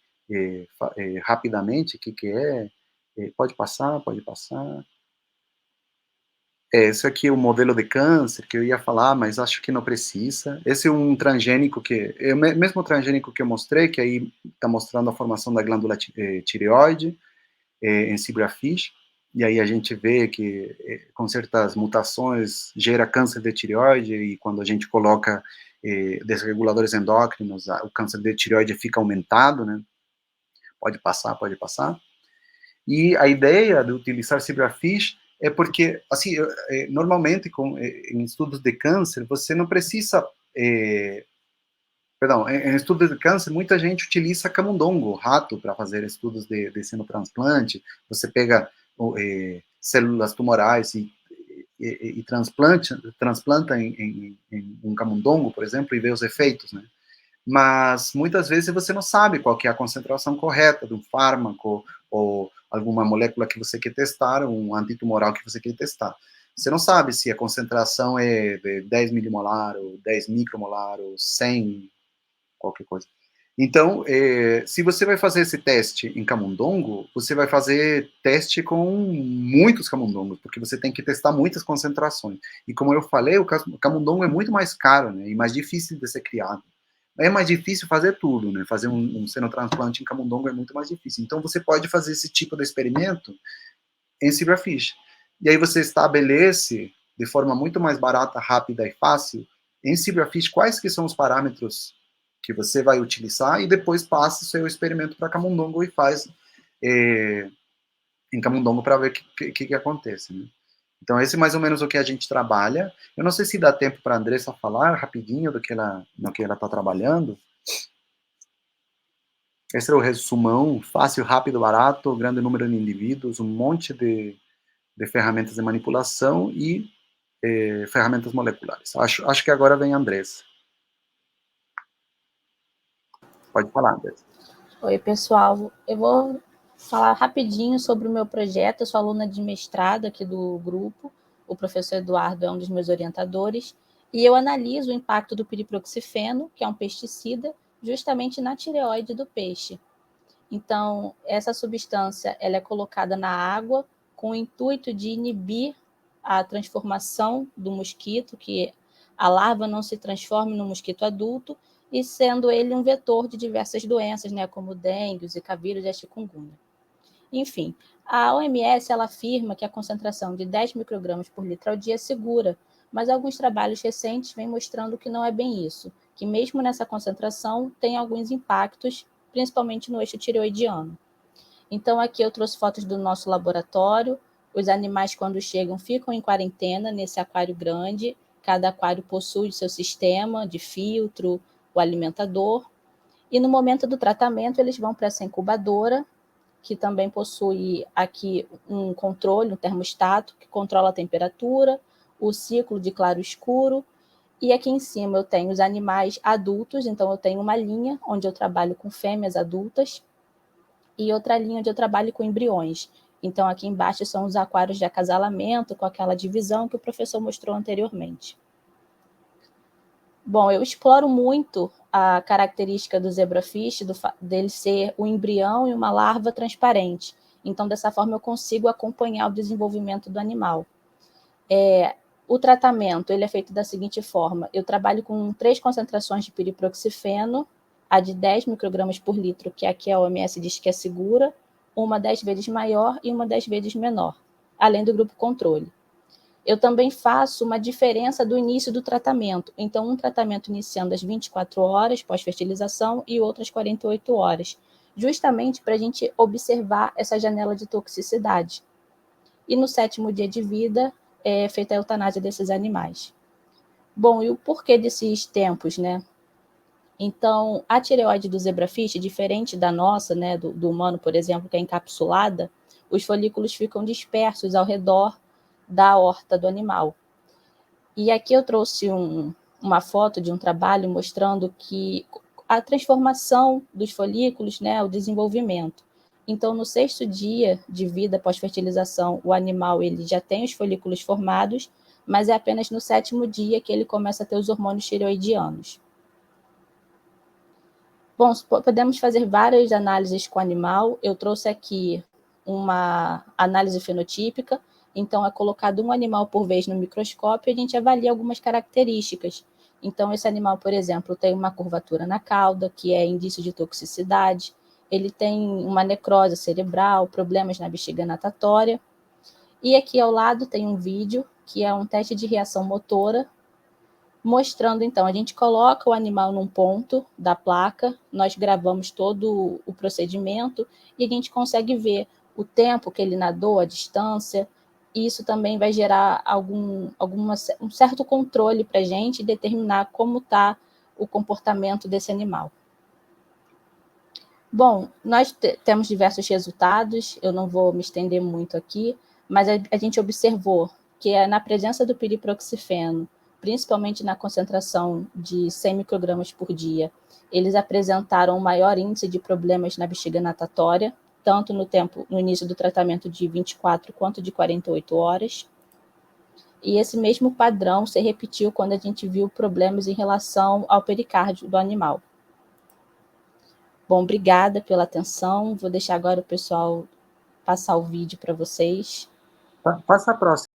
rapidamente o que é. Pode passar, pode passar. Esse aqui é o modelo de câncer que eu ia falar, mas acho que não precisa. Esse é um transgênico é o mesmo transgênico que eu mostrei, que aí está mostrando a formação da glândula tireoide em zebrafish, e aí a gente vê que com certas mutações gera câncer de tireoide, e quando a gente coloca desreguladores endócrinos, o câncer de tireoide fica aumentado, né? Pode passar, pode passar. E a ideia de utilizar zebrafish é porque, assim, normalmente em estudos de câncer, você não precisa, perdão, em estudos de câncer, muita gente utiliza camundongo, rato, para fazer estudos de xenotransplante. Você pega células tumorais e transplanta em um camundongo, por exemplo, e vê os efeitos, né? Mas muitas vezes você não sabe qual que é a concentração correta de um fármaco ou alguma molécula que você quer testar, um antitumoral que você quer testar. Você não sabe se a concentração é de 10 milimolar, ou 10 micromolar, ou 100, qualquer coisa. Então, se você vai fazer esse teste em camundongo, você vai fazer teste com muitos camundongos, porque você tem que testar muitas concentrações. E como eu falei, o camundongo é muito mais caro, né, e mais difícil de ser criado. É mais difícil fazer tudo, né? Fazer um xenotransplante em camundongo é muito mais difícil. Então, você pode fazer esse tipo de experimento em zebrafish. E aí você estabelece, de forma muito mais barata, rápida e fácil, em zebrafish, quais que são os parâmetros que você vai utilizar, e depois passa o seu experimento para camundongo e faz em camundongo para ver o que acontece, né? Então, esse é mais ou menos o que a gente trabalha. Eu não sei se dá tempo para a Andressa falar rapidinho no que ela está trabalhando. Esse é o resumão, fácil, rápido, barato, grande número de indivíduos, um monte de ferramentas de manipulação e ferramentas moleculares. Acho que agora vem a Andressa. Pode falar, Andressa. Oi, pessoal. Eu vou falar rapidinho sobre o meu projeto. Eu sou aluna de mestrado aqui do grupo. O professor Eduardo é um dos meus orientadores. E eu analiso o impacto do piriproxifeno, que é um pesticida, justamente na tireoide do peixe. Então, essa substância ela é colocada na água com o intuito de inibir a transformação do mosquito, que a larva não se transforme no mosquito adulto, e sendo ele um vetor de diversas doenças, né, como dengue, zika vírus e a chikungunya. Enfim, a OMS ela afirma que a concentração de 10 microgramas por litro ao dia é segura, mas alguns trabalhos recentes vêm mostrando que não é bem isso, que mesmo nessa concentração tem alguns impactos, principalmente no eixo tireoidiano. Então, aqui eu trouxe fotos do nosso laboratório. Os animais, quando chegam, ficam em quarentena nesse aquário grande. Cada aquário possui o seu sistema de filtro, o alimentador. E no momento do tratamento, eles vão para essa incubadora, que também possui aqui um controle, um termostato, que controla a temperatura, o ciclo de claro-escuro. E aqui em cima eu tenho os animais adultos, então eu tenho uma linha onde eu trabalho com fêmeas adultas e outra linha onde eu trabalho com embriões. Então aqui embaixo são os aquários de acasalamento, com aquela divisão que o professor mostrou anteriormente. Bom, eu exploro muito a característica do zebrafish, dele ser um embrião e uma larva transparente. Então, dessa forma, eu consigo acompanhar o desenvolvimento do animal. O tratamento ele é feito da seguinte forma: eu trabalho com 3 concentrações de piriproxifeno, a de 10 microgramas por litro, que aqui a OMS diz que é segura, uma 10 vezes maior e uma 10 vezes menor, além do grupo controle. Eu também faço uma diferença do início do tratamento. Então, um tratamento iniciando às 24 horas pós-fertilização e outro às 48 horas, justamente para a gente observar essa janela de toxicidade. E no 7º dia de vida é feita a eutanásia desses animais. Bom, e o porquê desses tempos, né? Então, a tireoide do zebrafish, diferente da nossa, né, do humano, por exemplo, que é encapsulada, os folículos ficam dispersos ao redor da aorta do animal. E aqui eu trouxe uma foto de um trabalho mostrando que a transformação dos folículos, né, o desenvolvimento. Então, no 6º dia de vida pós-fertilização, o animal ele já tem os folículos formados, mas é apenas no 7º dia que ele começa a ter os hormônios tireoidianos. Bom, podemos fazer várias análises com o animal. Eu trouxe aqui uma análise fenotípica, Então, é colocado um animal por vez no microscópio e a gente avalia algumas características. Então, esse animal, por exemplo, tem uma curvatura na cauda, que é indício de toxicidade, ele tem uma necrose cerebral, problemas na bexiga natatória. E aqui ao lado tem um vídeo, que é um teste de reação motora, mostrando, então, a gente coloca o animal num ponto da placa, nós gravamos todo o procedimento e a gente consegue ver o tempo que ele nadou, a distância, e isso também vai gerar um certo controle para a gente determinar como está o comportamento desse animal. Bom, nós temos diversos resultados, eu não vou me estender muito aqui, mas a gente observou que na presença do piriproxifeno, principalmente na concentração de 100 microgramas por dia, eles apresentaram um maior índice de problemas na bexiga natatória, tanto no início do tratamento de 24 quanto de 48 horas. E esse mesmo padrão se repetiu quando a gente viu problemas em relação ao pericárdio do animal. Bom, obrigada pela atenção. Vou deixar agora o pessoal passar o vídeo para vocês. Passa a próxima.